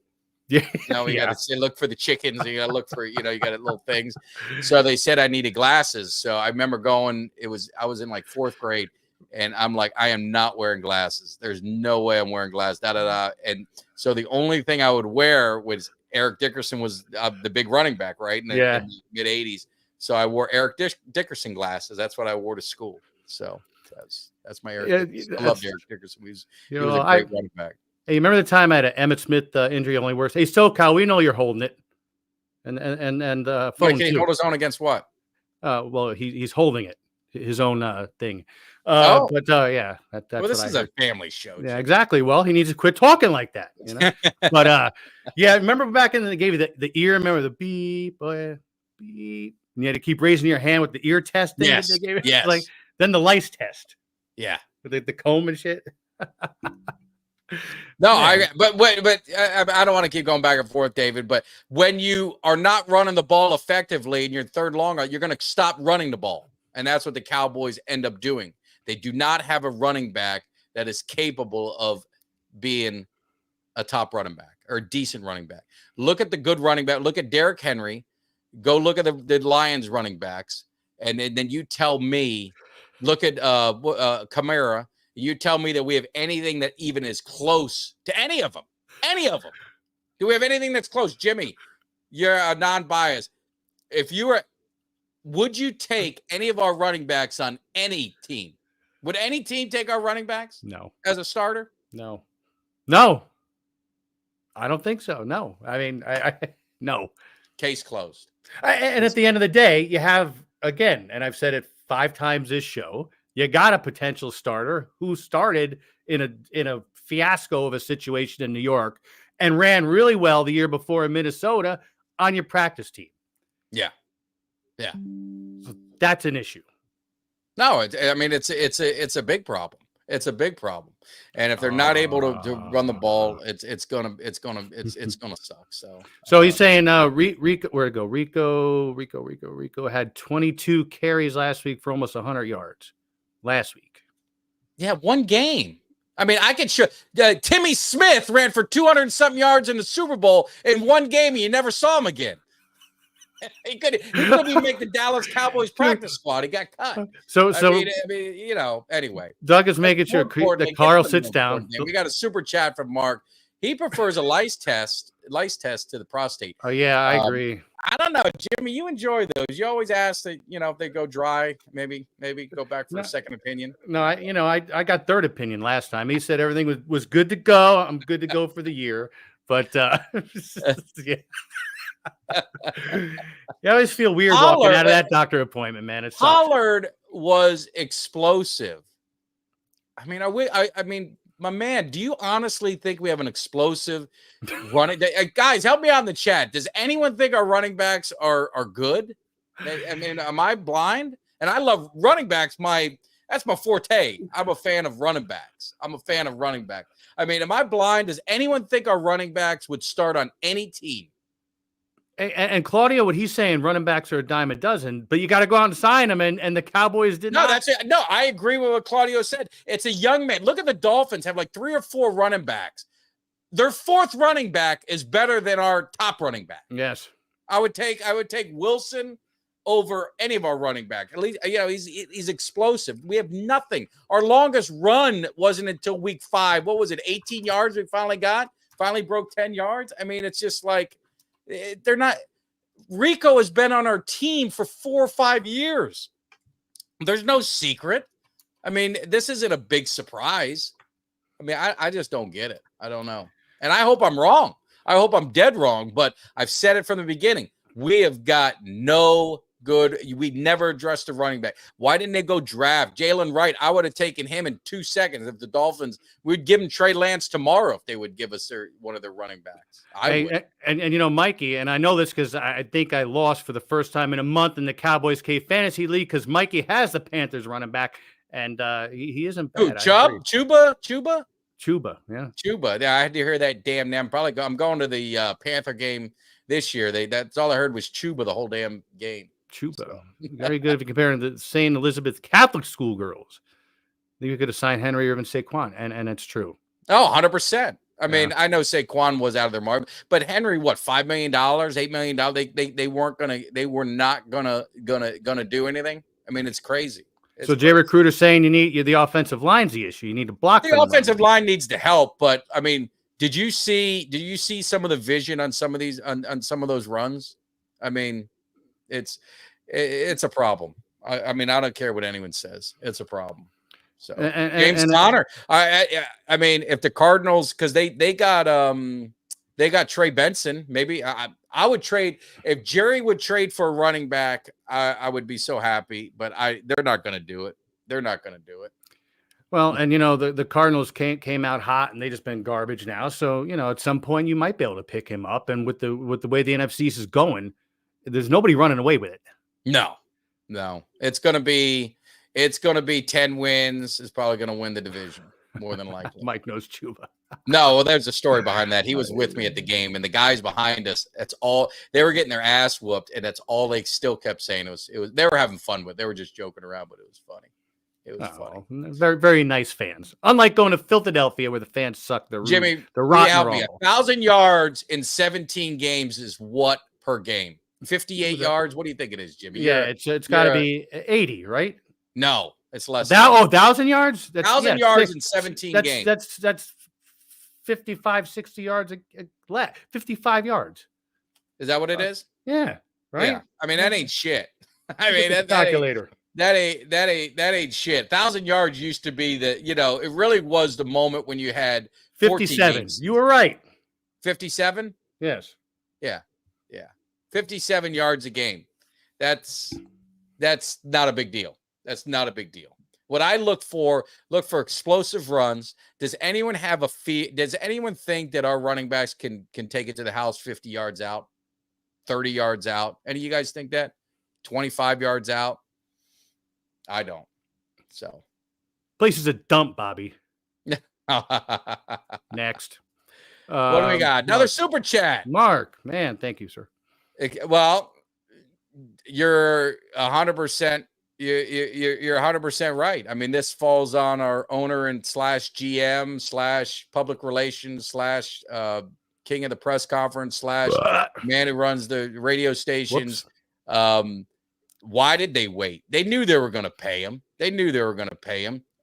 B: Yeah.
A: You got to say, look for the chickens. You got to look for, you got little things. So they said I needed glasses. So I remember I was in like fourth grade, and I'm like, I am not wearing glasses. There's no way I'm wearing glasses. And so the only thing I would wear was Eric Dickerson was the big running back, right? In the mid 80s. So I wore Eric Dickerson glasses. That's what I wore to school. So that's my Eric. I loved Eric Dickerson. He was a great running back.
B: Hey, you remember the time I had an Emmitt Smith injury only worse? Hey, SoCal, we know you're holding it, and phone
A: Wait, can he hold his own against what?
B: Well, he's holding it, his own thing.
A: Well,
B: this
A: is a family show.
B: Yeah, exactly. Well, he needs to quit talking like that, But remember back in they gave you the ear. Remember the beep, beep. And you had to keep raising your hand with the ear test thing.
A: Yes.
B: That they gave you?
A: Yes.
B: Then the lice test.
A: Yeah.
B: With the comb and shit.
A: No, I don't want to keep going back and forth, David. But when you are not running the ball effectively and you're third long, you're going to stop running the ball. And that's what the Cowboys end up doing. They do not have a running back that is capable of being a top running back or a decent running back. Look at the good running back. Look at Derrick Henry. Go look at the Lions running backs. And then you tell me, look at Kamara. You tell me that we have anything that even is close to any of them. Any of them. Do we have anything that's close? Jimmy, you're a non-bias. Would you take any of our running backs on any team? Would any team take our running backs?
B: No.
A: As a starter?
B: No. I don't think so. No. I mean, no.
A: Case closed.
B: And at the end of the day, you have, again, and I've said it 5 times this show, you got a potential starter who started in a fiasco of a situation in New York and ran really well the year before in Minnesota on your practice team.
A: Yeah.
B: So that's an issue.
A: No, it's a big problem. It's a big problem. And if they're not able to run the ball, it's gonna suck. So
B: he's saying Rico, where to go? Rico had 22 carries last week for almost 100 yards last week.
A: Yeah, one game. I mean, I could show Timmy Smith ran for 200 and something yards in the Super Bowl in one game, and you never saw him again. He couldn't even make the Dallas Cowboys practice squad. He got cut. Anyway.
B: Doug is making sure that Carl sits down.
A: We got a super chat from Mark. He prefers a lice test to the prostate.
B: Oh yeah, I agree.
A: I don't know, Jimmy. You enjoy those. You always ask that, if they go dry, maybe go back for a second opinion.
B: No, I got third opinion last time. He said everything was good to go. I'm good to go for the year. But yeah. You always feel weird walking out of that doctor appointment, man. It sucks.
A: Pollard was explosive. I mean, my man, do you honestly think we have an explosive running? Guys, help me out in the chat. Does anyone think our running backs are good? I mean, am I blind? And I love running backs. That's my forte. I'm a fan of running backs. I mean, am I blind? Does anyone think our running backs would start on any team?
B: And Claudio, what he's saying, running backs are a dime a dozen, but you got to go out and sign them, and the Cowboys did not.
A: That's it. No, I agree with what Claudio said. It's a young man. Look at the Dolphins have like 3 or 4 running backs. Their 4th running back is better than our top running back.
B: Yes,
A: I would take Wilson over any of our running back. At least he's explosive. We have nothing. Our longest run wasn't until week 5. What was it? 18 yards we finally broke 10 yards. I mean, it's just like. They're not. Rico has been on our team for 4 or 5 years. There's no secret. I mean, this isn't a big surprise. I mean, I just don't get it. I don't know. And I hope I'm wrong. I hope I'm dead wrong. But I've said it from the beginning. We have got no good. We never addressed the running back. Why didn't they go draft Jalen Wright? I would have taken him in 2 seconds. If the Dolphins, we'd give him Trey Lance tomorrow if they would give us one of their running backs. I would.
B: And Mikey, and I know this because I think I lost for the first time in a month in the Cowboys Cave Fantasy League because Mikey has the Panthers running back, and he isn't bad.
A: Ooh, Chuba?
B: Chuba, yeah.
A: Chuba. Yeah, I had to hear that damn name. I'm going to the Panther game this year. That's all I heard was Chuba the whole damn game.
B: Chuba. So. Very good if you compare to the St. Elizabeth Catholic school girls. I think you could assign Henry or even Saquon, and it's true.
A: Oh, 100%. I mean, I know Saquon was out of their mark, but Henry, what, $5 million, $8 million? They were not gonna do anything. I mean, it's crazy.
B: So Jay Recruiter's saying the offensive line's the issue. You need to block
A: the offensive line needs to help, but I mean, did you see some of the vision on some of these on some of those runs? I mean, it's a problem. I mean, I don't care what anyone says. It's a problem. So James Conner. I mean, if the Cardinals, because they got Trey Benson, maybe I would trade if Jerry would trade for a running back. I would be so happy, but they're not going to do it. They're not going to do it.
B: Well, and the Cardinals came out hot, and they just been garbage now. So at some point you might be able to pick him up. And with the way the NFC is going, there's nobody running away with it.
A: No, it's going to be 10 wins. It's probably going to win the division more than likely.
B: Mike knows Chuba.
A: No, well, there's a story behind that. He was with me at the game, and the guys behind us, that's all they were getting their ass whooped, and that's all they still kept saying. It was they were having fun with. They were just joking around, but it was funny. It was funny.
B: Very, very nice fans. Unlike going to Philadelphia where the fans suck their
A: Jimmy,
B: the rotten
A: 1,000 yards in 17 games is what per game? 58 yards. What do you think it is, Jimmy?
B: Yeah, it's got to be 80, right?
A: No, it's less.
B: 1,000 yards?
A: 1,000 yards in 17 games.
B: That's 55, 60 yards left. 55 yards.
A: Is that what it is?
B: Yeah. Right.
A: Yeah. I mean, that ain't shit. I mean,
B: calculator.
A: That ain't shit. 1,000 yards used to be it really was the moment when you had
B: 57. You were right.
A: 57?
B: Yes.
A: Yeah. 57 yards a game. That's not a big deal. That's not a big deal. What I look for explosive runs. Does anyone have does anyone think that our running backs can take it to the house 50 yards out, 30 yards out? Any of you guys think that? 25 yards out? I don't. So.
B: Place is a dump, Bobby. Next.
A: What do we got? Another super chat.
B: Mark, man, thank you, sir.
A: Well, you're 100%. You're 100% right. I mean, this falls on our owner and /GM / public relations / king of the press conference / man who runs the radio stations. Why did they wait? They knew they were going to pay him.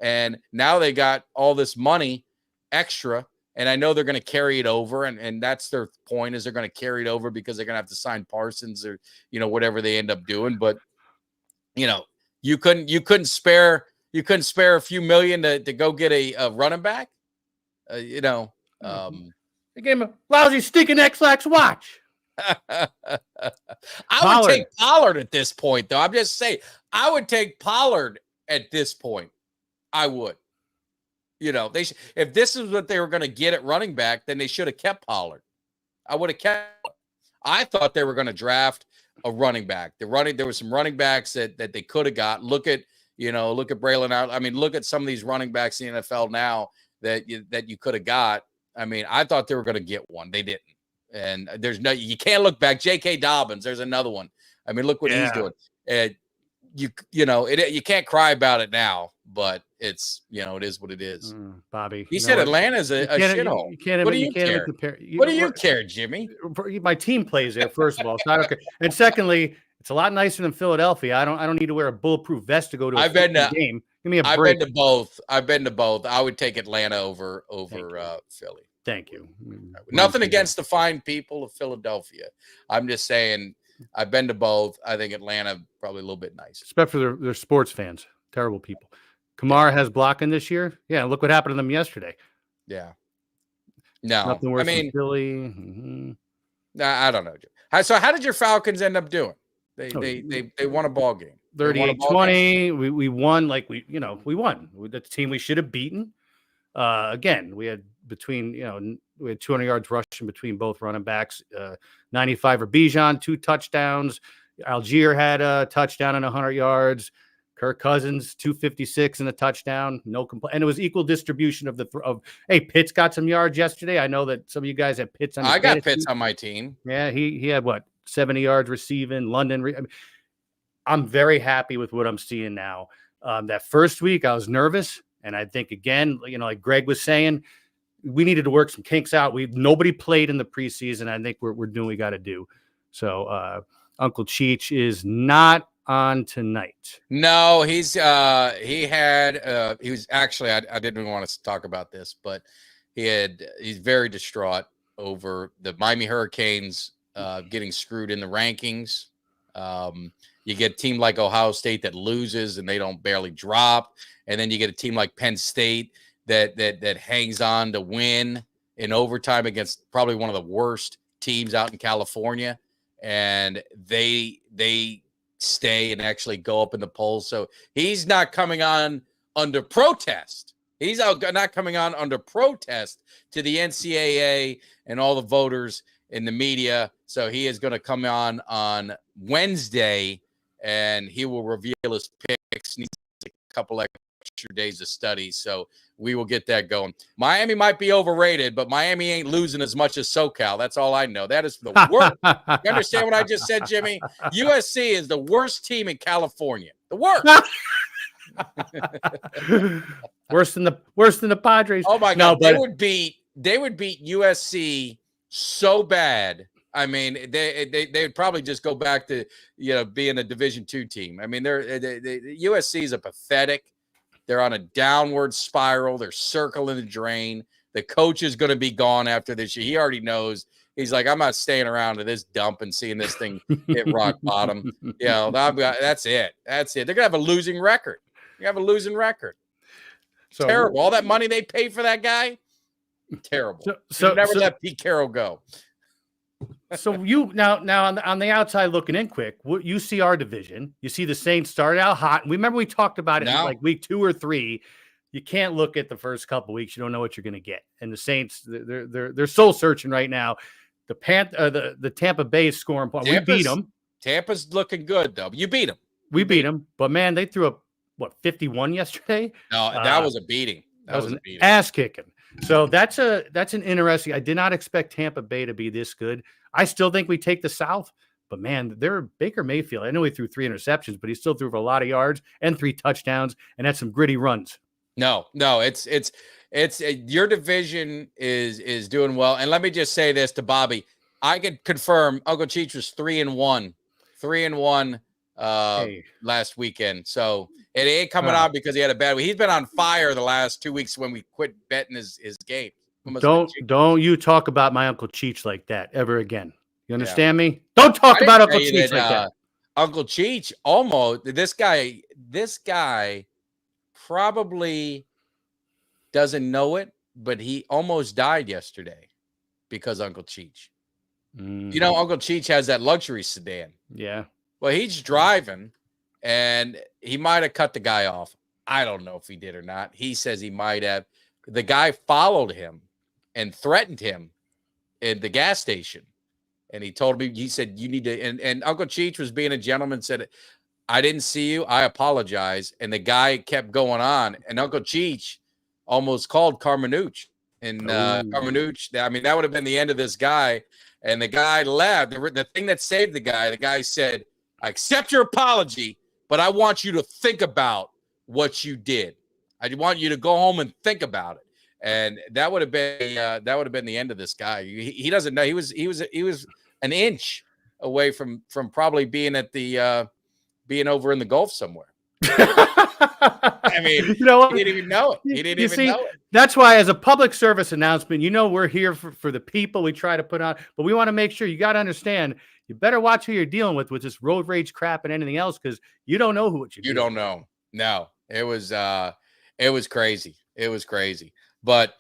A: And now they got all this money extra. And I know they're going to carry it over. And that's their point, is they're going to carry it over because they're going to have to sign Parsons or, whatever they end up doing. But, you couldn't spare a few million to go get a running back. They gave
B: him a lousy stinking X-Lax watch.
A: I would take Pollard at this point, though. I'm just saying, I would take Pollard at this point. I would. If this is what they were going to get at running back, then they should have kept Pollard. I would have kept. I thought they were going to draft a running back. There were some running backs that they could have got. Look at Braylon out. I mean, look at some of these running backs in the NFL now that you could have got. I mean, I thought they were going to get one. They didn't. And you can't look back. J.K. Dobbins, there's another one. I mean, look what he's doing. You can't cry about it now, but it's, it is what it is.
B: Bobby.
A: He said Atlanta's a shithole. What do you care? What do you care, Jimmy?
B: My team plays there, first of all. So I don't care. And secondly, it's a lot nicer than Philadelphia. I don't need to wear a bulletproof vest to go to a game. Give me a break.
A: I've been to both. I would take Atlanta over Philly.
B: Thank you.
A: Nothing against the fine people of Philadelphia. I'm just saying I've been to both. I think Atlanta probably a little bit nicer.
B: Except for their sports fans. Terrible people. Kamara has blocking this year. Yeah, look what happened to them yesterday.
A: Yeah. No.
B: Nothing worse than Philly. Mm-hmm.
A: I don't know. So how did your Falcons end up doing? They won a ball game.
B: 38-20. We won like we won. The team we should have beaten. Again, we had we had 200 yards rushing between both running backs. 95 for Bijan, 2 touchdowns. Algier had a touchdown and 100 yards. Kirk Cousins, 256 and a touchdown. No complaint. And it was equal distribution of hey, Pitts got some yards yesterday. I know that some of you guys have Pitts on.
A: I got Pitts on my team.
B: Yeah, he had what, 70 yards receiving. London. I'm very happy with what I'm seeing now. That first week I was nervous, and I think again, like Greg was saying, we needed to work some kinks out. Nobody played in the preseason. I think we're doing what we got to do. So Uncle Cheech is not on tonight.
A: No, he was actually, I didn't even want to talk about this, but he's very distraught over the Miami Hurricanes getting screwed in the rankings. You get a team like Ohio State that loses and they don't barely drop, and then you get a team like Penn State that hangs on to win in overtime against probably one of the worst teams out in California, and they stay and actually go up in the polls. So he's not coming on under protest. He's not coming on under protest to the NCAA and all the voters in the media. So he is going to come on Wednesday, and he will reveal his picks. Needs a couple extra days of study. So we will get that going. Miami might be overrated, but Miami ain't losing as much as SoCal. That's all I know. That is the worst. You understand what I just said, Jimmy? USC is the worst team in California. The worst.
B: worse than the Padres.
A: Oh my God. They would beat USC so bad. I mean, they'd probably just go back to being a Division II team. I mean, USC is a pathetic. They're on a downward spiral. They're circling the drain. The coach is going to be gone after this year. He already knows. He's like, I'm not staying around to this dump and seeing this thing hit rock bottom. That's it. That's it. They're going to have a losing record. So, terrible. All that money they pay for that guy, terrible. So never let Pete Carroll go.
B: So you now on the outside looking in quick, you see our division. You see the Saints started out hot. Remember we talked about it in like week 2 or 3. You can't look at the first couple weeks. You don't know what you're going to get. And the Saints, they're soul searching right now. The Tampa Bay scoring point. We beat them.
A: Tampa's looking good though. You beat them.
B: We beat them, but man, they threw up 51 yesterday.
A: No, that was a beating.
B: That was an ass kicking. So that's an interesting. I did not expect Tampa Bay to be this good. I still think we take the South, but man, they're Baker Mayfield. I know he threw 3 interceptions, but he still threw for a lot of yards and 3 touchdowns and had some gritty runs. No, it's your division is doing well. And let me just say this to Bobby. I could confirm Uncle Cheech was 3-1 last weekend. So it ain't coming out because he had a bad week. He's been on fire the last 2 weeks when we quit betting his game. Don't you talk about my Uncle Cheech like that ever again. You understand me? Don't talk about Uncle Cheech like that.
A: Uncle Cheech almost this guy probably doesn't know it, but he almost died yesterday because Uncle Cheech. Mm-hmm. Uncle Cheech has that luxury sedan.
B: Yeah.
A: Well, he's driving and he might have cut the guy off. I don't know if he did or not. He says he might have. The guy followed him and threatened him in the gas station. And he told me, he said, you need to, and Uncle Cheech was being a gentleman, said, I didn't see you. I apologize. And the guy kept going on. And Uncle Cheech almost called Carmenuch. And Carmenuch, I mean, that would have been the end of this guy. And the guy left. The thing that saved the guy said, I accept your apology, but I want you to think about what you did. I want you to go home and think about it. And that would have been the end of this guy. He doesn't know. He was an inch away from probably being at the being over in the Gulf somewhere. I mean, he didn't even know it. He didn't even know it.
B: That's why, as a public service announcement, we're here for the people we try to put on, but we want to make sure you got to understand. You better watch who you're dealing with this road rage crap and anything else, because you don't know what you
A: don't know. No, it was crazy. It was crazy. But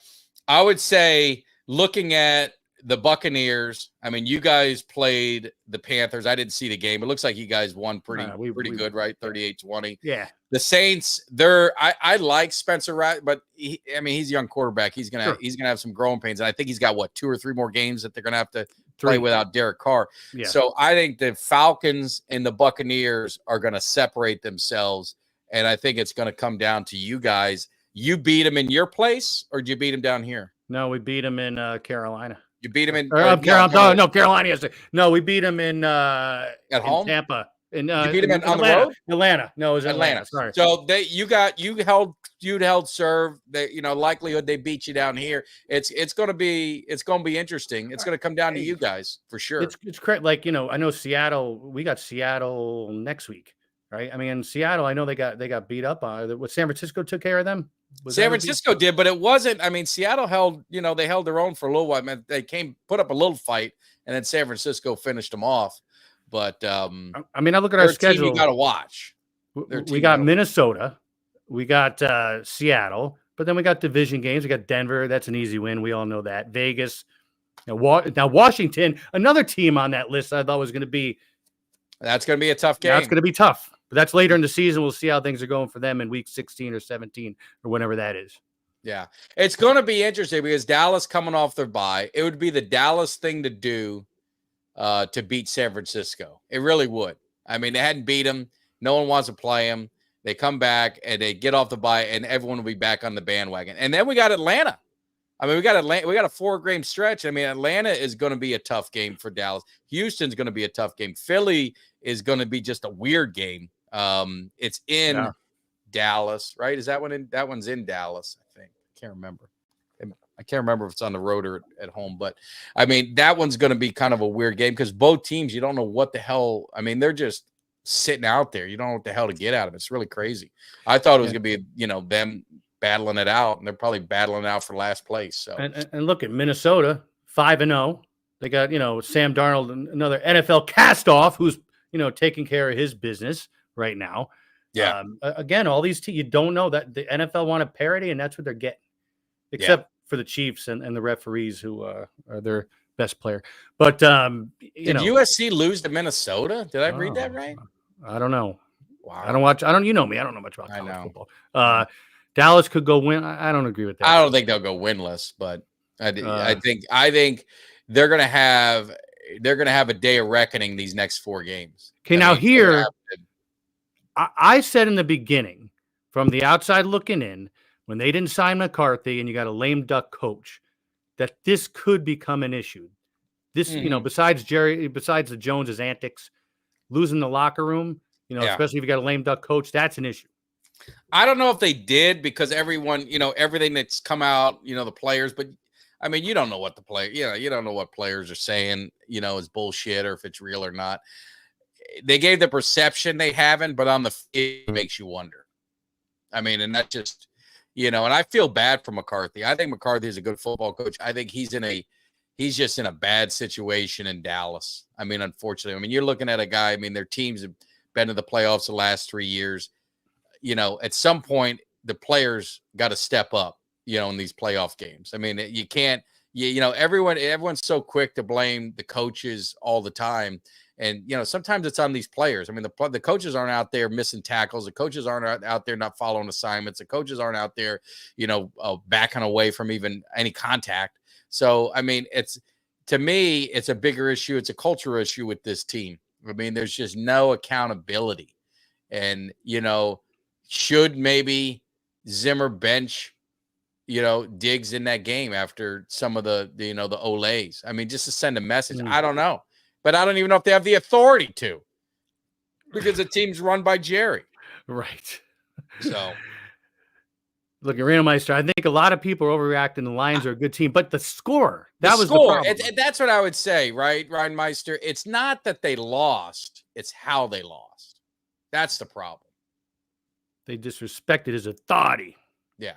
A: I would say, looking at the Buccaneers, I mean, you guys played the Panthers. I didn't see the game. It looks like you guys won pretty good, right? 38-20.
B: Yeah.
A: The Saints, I like Spencer Rattler, but he's a young quarterback. He's gonna have some growing pains, and I think he's got 2 or 3 more games that they're gonna have to play without Derek Carr. Yeah. So I think the Falcons and the Buccaneers are gonna separate themselves, and I think it's gonna come down to you guys. You beat them in your place, or did you beat them down here?
B: No, we beat them in Carolina.
A: You beat them in
B: Carolina. Carolina. No, we beat them in
A: at home,
B: Tampa.
A: You beat them on the road?
B: Atlanta. No, it was Atlanta. Sorry.
A: So you'd held serve. Likelihood they beat you down here. It's gonna be interesting. It's gonna come down to you guys for sure.
B: It's correct. Like, I know Seattle. We got Seattle next week, right? I mean, in Seattle, I know they got beat up. What, San Francisco took care of them?
A: San Francisco did, but it wasn't. I mean, Seattle held. They held their own for a little while. Man, they put up a little fight, and then San Francisco finished them off. But
B: I mean, I look at our schedule.
A: You got to watch.
B: We got Minnesota, we got Seattle, but then we got division games. We got Denver. That's an easy win. We all know that. Vegas. Now Washington, another team on that list I thought was going to be.
A: That's going to be a tough game.
B: That's going to be tough. But that's later in the season. We'll see how things are going for them in week 16 or 17 or whenever that is.
A: Yeah, it's going to be interesting because Dallas coming off their bye. It would be the Dallas thing to do. To beat San Francisco. It really would. I mean, they hadn't beat them. No one wants to play them. They come back and they get off the bye and everyone will be back on the bandwagon. And then we got Atlanta. I mean, we got a 4-game stretch. I mean, Atlanta is going to be a tough game for Dallas. Houston's going to be a tough game. Philly is going to be just a weird game. It's in Dallas, right? Is that one that one's in Dallas, I think. I can't remember. I can't remember if it's on the road or at home, but I mean, that one's going to be kind of a weird game because both teams, you don't know what the hell. I mean, they're just sitting out there. You don't know what the hell to get out of it. It's really crazy. I thought it was going to be, them battling it out, and they're probably battling it out for last place. So,
B: and look at Minnesota, 5-0. They got, Sam Darnold, another NFL cast-off who's, taking care of his business right now.
A: Yeah.
B: Again, all these teams, you don't know that the NFL want a parity, and that's what they're getting. Except for the Chiefs and the referees who are their best player. But,
A: did USC lose to Minnesota? Did I read that right?
B: I don't know.
A: Wow.
B: I don't watch. You know me. I don't know much about college football. Dallas could go win. I don't agree with that.
A: I don't think they'll go winless, but I think they're going to have a day of reckoning these next 4 games.
B: Okay. I said in the beginning, from the outside looking in, when they didn't sign McCarthy and you got a lame duck coach, that this could become an issue. This, besides the Joneses' antics, losing the locker room, especially if you got a lame duck coach, that's an issue.
A: I don't know if they did because everyone, everything that's come out, the players, but I mean, you don't know what the player, you don't know what players are saying, is bullshit or if it's real or not. They gave the perception they haven't, but on the field, it makes you wonder. I mean, and that just, and I feel bad for McCarthy. I think McCarthy is a good football coach. I think he's just in a bad situation in Dallas. I mean, unfortunately, I mean, you're looking at a guy, I mean, their teams have been to the playoffs the last 3 years. At some point, the players got to step up, in these playoff games. I mean, you can't, everyone's so quick to blame the coaches all the time. And, sometimes it's on these players. I mean, the coaches aren't out there missing tackles. The coaches aren't out there not following assignments. The coaches aren't out there, backing away from even any contact. So, I mean, to me, it's a bigger issue. It's a cultural issue with this team. I mean, there's just no accountability. And, should maybe Zimmer bench, Diggs in that game after some of the Olays? I mean, just to send a message. I don't know. But I don't even know if they have the authority to, because the team's run by Jerry.
B: Right.
A: So,
B: look, Meister, I think a lot of people are overreacting. The Lions are a good team, but the score, that was the problem.
A: That's what I would say, right, Ryan Meister? It's not that they lost. It's how they lost. That's the problem.
B: They disrespected his authority.
A: Yeah.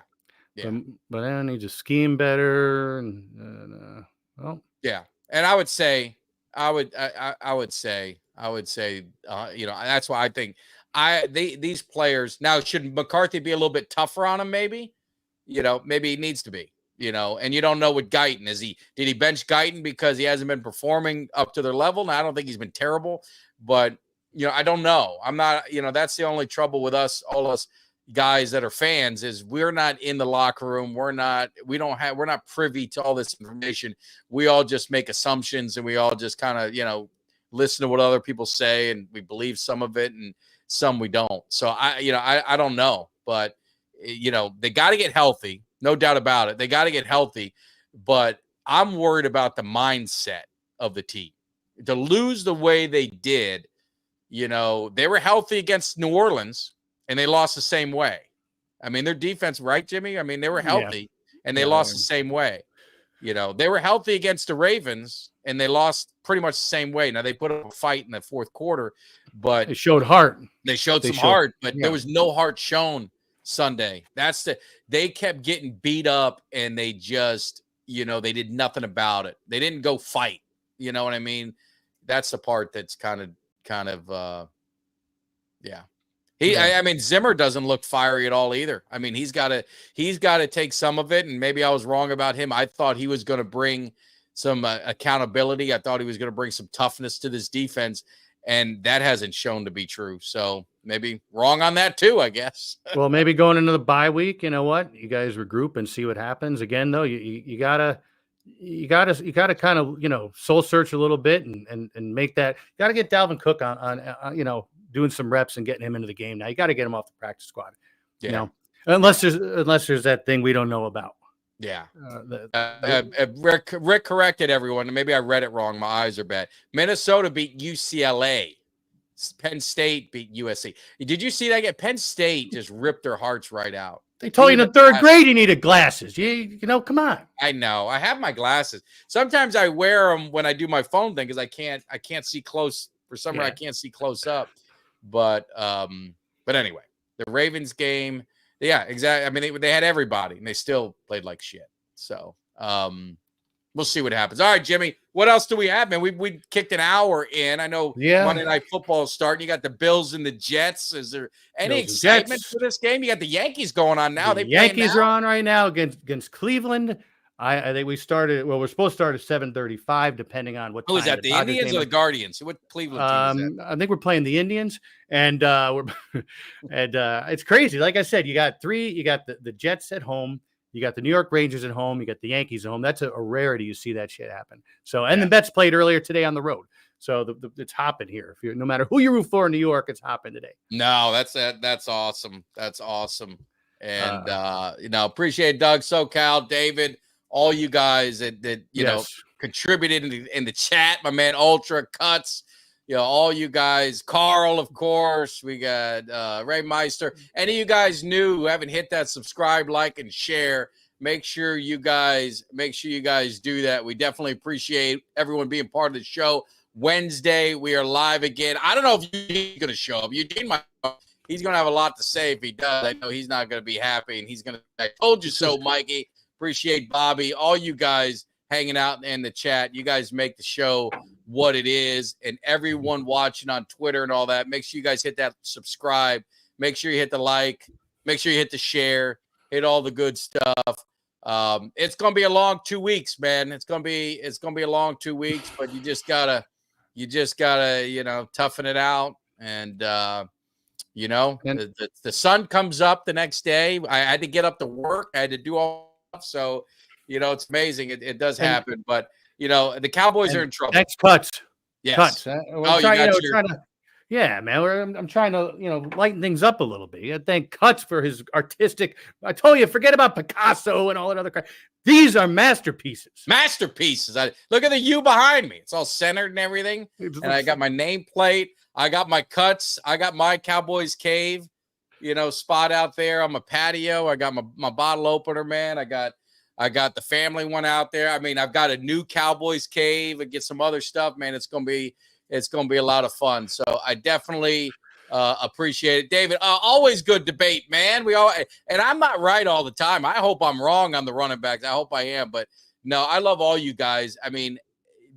B: But I need to scheme better.
A: Yeah. And I would say, that's why I think these players now, should McCarthy be a little bit tougher on him? Maybe, maybe he needs to be, and you don't know what Guyton did he bench Guyton because he hasn't been performing up to their level? Now, I don't think he's been terrible, but I don't know. I'm not, that's the only trouble with all us guys that are fans is we're not in the locker room. We're not privy to all this information. We all just make assumptions and we all just kind of, listen to what other people say and we believe some of it and some we don't. So I don't know, but they got to get healthy. No doubt about it. They got to get healthy, but I'm worried about the mindset of the team to lose the way they did. They were healthy against New Orleans and they lost the same way. I mean, their defense, right, Jimmy? I mean, they were healthy and they lost the same way. They were healthy against the Ravens and they lost pretty much the same way. Now they put up a fight in the fourth quarter, but
B: they showed heart.
A: They showed some heart, but there was no heart shown Sunday. They kept getting beat up and they just, they did nothing about it. They didn't go fight. You know what I mean? That's the part that's kind of, I mean, Zimmer doesn't look fiery at all either. I mean, he's got to take some of it. And maybe I was wrong about him. I thought he was going to bring some accountability. I thought he was going to bring some toughness to this defense. And that hasn't shown to be true. So maybe wrong on that too, I guess.
B: Well, maybe going into the bye week, you know what? You guys regroup and see what happens. Again, though, you gotta kind of, soul search a little bit and make that. You gotta get Dalvin Cook on doing some reps and getting him into the game. Now you got to get him off the practice squad. Unless there's that thing we don't know about.
A: Yeah. Rick corrected everyone. Maybe I read it wrong. My eyes are bad. Minnesota beat UCLA. Penn State beat USC. Did you see that? Penn State just ripped their hearts right out.
B: They told you in the third grade you needed glasses. Come on.
A: I know. I have my glasses. Sometimes I wear them when I do my phone thing because I can't see close. For some reason, I can't see close up. But anyway, the Ravens game. Yeah, exactly. I mean, they had everybody, and they still played like shit. So we'll see what happens. All right, Jimmy, what else do we have, man? We kicked an hour in. I know Monday Night Football is starting. You got the Bills and the Jets. Is there any excitement for this game? You got the Yankees going on now.
B: The Yankees are on right now against Cleveland. I think we started. Well, we're supposed to start at 7:35, depending on what.
A: Who is that? The Indians or the Guardians? What Cleveland team is that?
B: I think we're playing the Indians, and it's crazy. Like I said, you got three. You got the Jets at home. You got the New York Rangers at home. You got the Yankees at home. That's a rarity. You see that shit happen. So, and the Mets played earlier today on the road. So it's hopping here. No matter who you root for in New York, it's hopping today.
A: No, that's awesome. That's awesome. And appreciate Doug, SoCal, David, all you guys that contributed in the chat. My man Ultra Cuts, all you guys, Carl, of course. We got Ray Meister. Any of you guys new who haven't hit that subscribe, like, and share, make sure you guys do that. We definitely appreciate everyone being part of the show. Wednesday, we are live again. I don't know if Eugene's going to show up. He's going to have a lot to say if he does. I know he's not going to be happy, and he's going to say, I told you so, Mikey. Appreciate Bobby, all you guys hanging out in the chat. You guys make the show what it is, and everyone watching on Twitter and all that. Make sure you guys hit that subscribe. Make sure you hit the like. Make sure you hit the share. Hit all the good stuff. It's gonna be a long 2 weeks, man. It's gonna be a long 2 weeks, but you just gotta toughen it out. And the sun comes up the next day. I had to get up to work. I had to do all. So, it's amazing. It does happen, but the Cowboys are in trouble.
B: Next Cuts.
A: Yes.
B: Cuts. Yeah, man. I'm trying to, lighten things up a little bit. I thank Cuts for his artistic. I told you, forget about Picasso and all that other crap. These are masterpieces. Look at the U behind me. It's all centered and everything. And I got my nameplate. I got my Cuts. I got my Cowboys Cave. Spot out there on my patio. I got my bottle opener, man. I got the family one out there. I mean, I've got a new Cowboys Cave and get some other stuff, man. It's gonna be a lot of fun. So I definitely appreciate it, David. Always good debate, man. And I'm not right all the time. I hope I'm wrong on the running backs. I hope I am, but no, I love all you guys. I mean,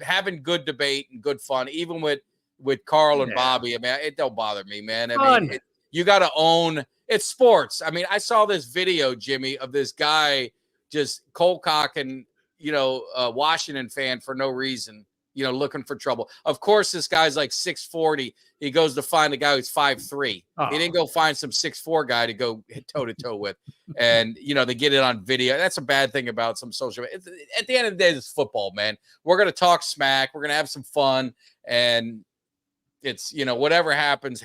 B: having good debate and good fun, even with Carl and Bobby. I mean, it don't bother me, man. I mean. You got to own it's sports. I mean, I saw this video, Jimmy, of this guy
A: just cold cocking, Washington fan for no reason, looking for trouble. Of course, this guy's like 6'40". He goes to find a guy who's 5'3".
B: Oh.
A: He didn't go find some 6'4" guy to go toe to toe with. And, they get it on video. That's a bad thing about some social media. At the end of the day, it's football, man. We're going to talk smack. We're going to have some fun. And it's, whatever happens.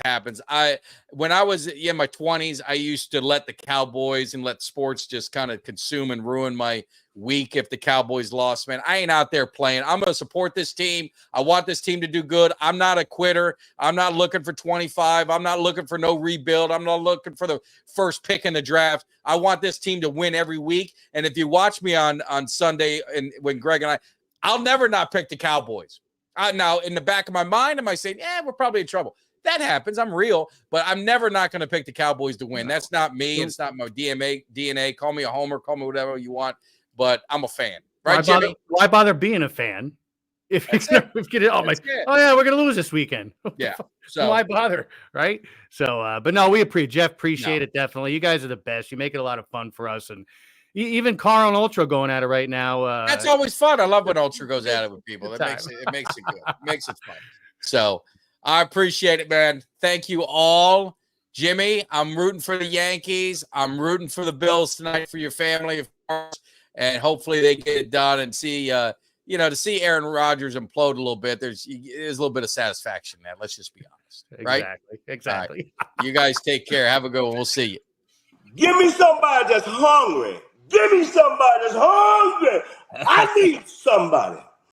A: When I was in my 20s, I used to let the Cowboys and let sports just kind of consume and ruin my week if the Cowboys lost, man. I ain't out there playing. I'm going to support this team. I want this team to do good. I'm not a quitter. I'm not looking for 25. I'm not looking for no rebuild. I'm not looking for the first pick in the draft. I want this team to win every week. And if you watch me on Sunday and when Greg and I'll never not pick the Cowboys. Now, in the back of my mind, am I saying, we're probably in trouble? That happens. I'm real, but I'm never not going to pick the Cowboys to win. That's not me. It's not my DNA. Call me a homer. Call me whatever you want, but I'm a fan. Right, Jimmy?
B: Why bother being a fan? If we're going to lose this weekend.
A: Yeah. So
B: why bother? Right. So, but no, we appreciate it. Definitely. You guys are the best. You make it a lot of fun for us. And even Carl and Ultra going at it right now.
A: That's always fun. I love when Ultra goes at it with people. It makes it good. It makes it fun. So I appreciate it, man. Thank you all. Jimmy, I'm rooting for the Yankees. I'm rooting for the Bills tonight for your family, of course. And hopefully they get it done and see, to see Aaron Rodgers implode a little bit. There's a little bit of satisfaction there. Let's just be honest. Right?
B: Exactly.
A: Right. You guys take care. Have a good one. We'll see you.
C: Give me somebody that's hungry. Give me somebody that's hungry. I need somebody.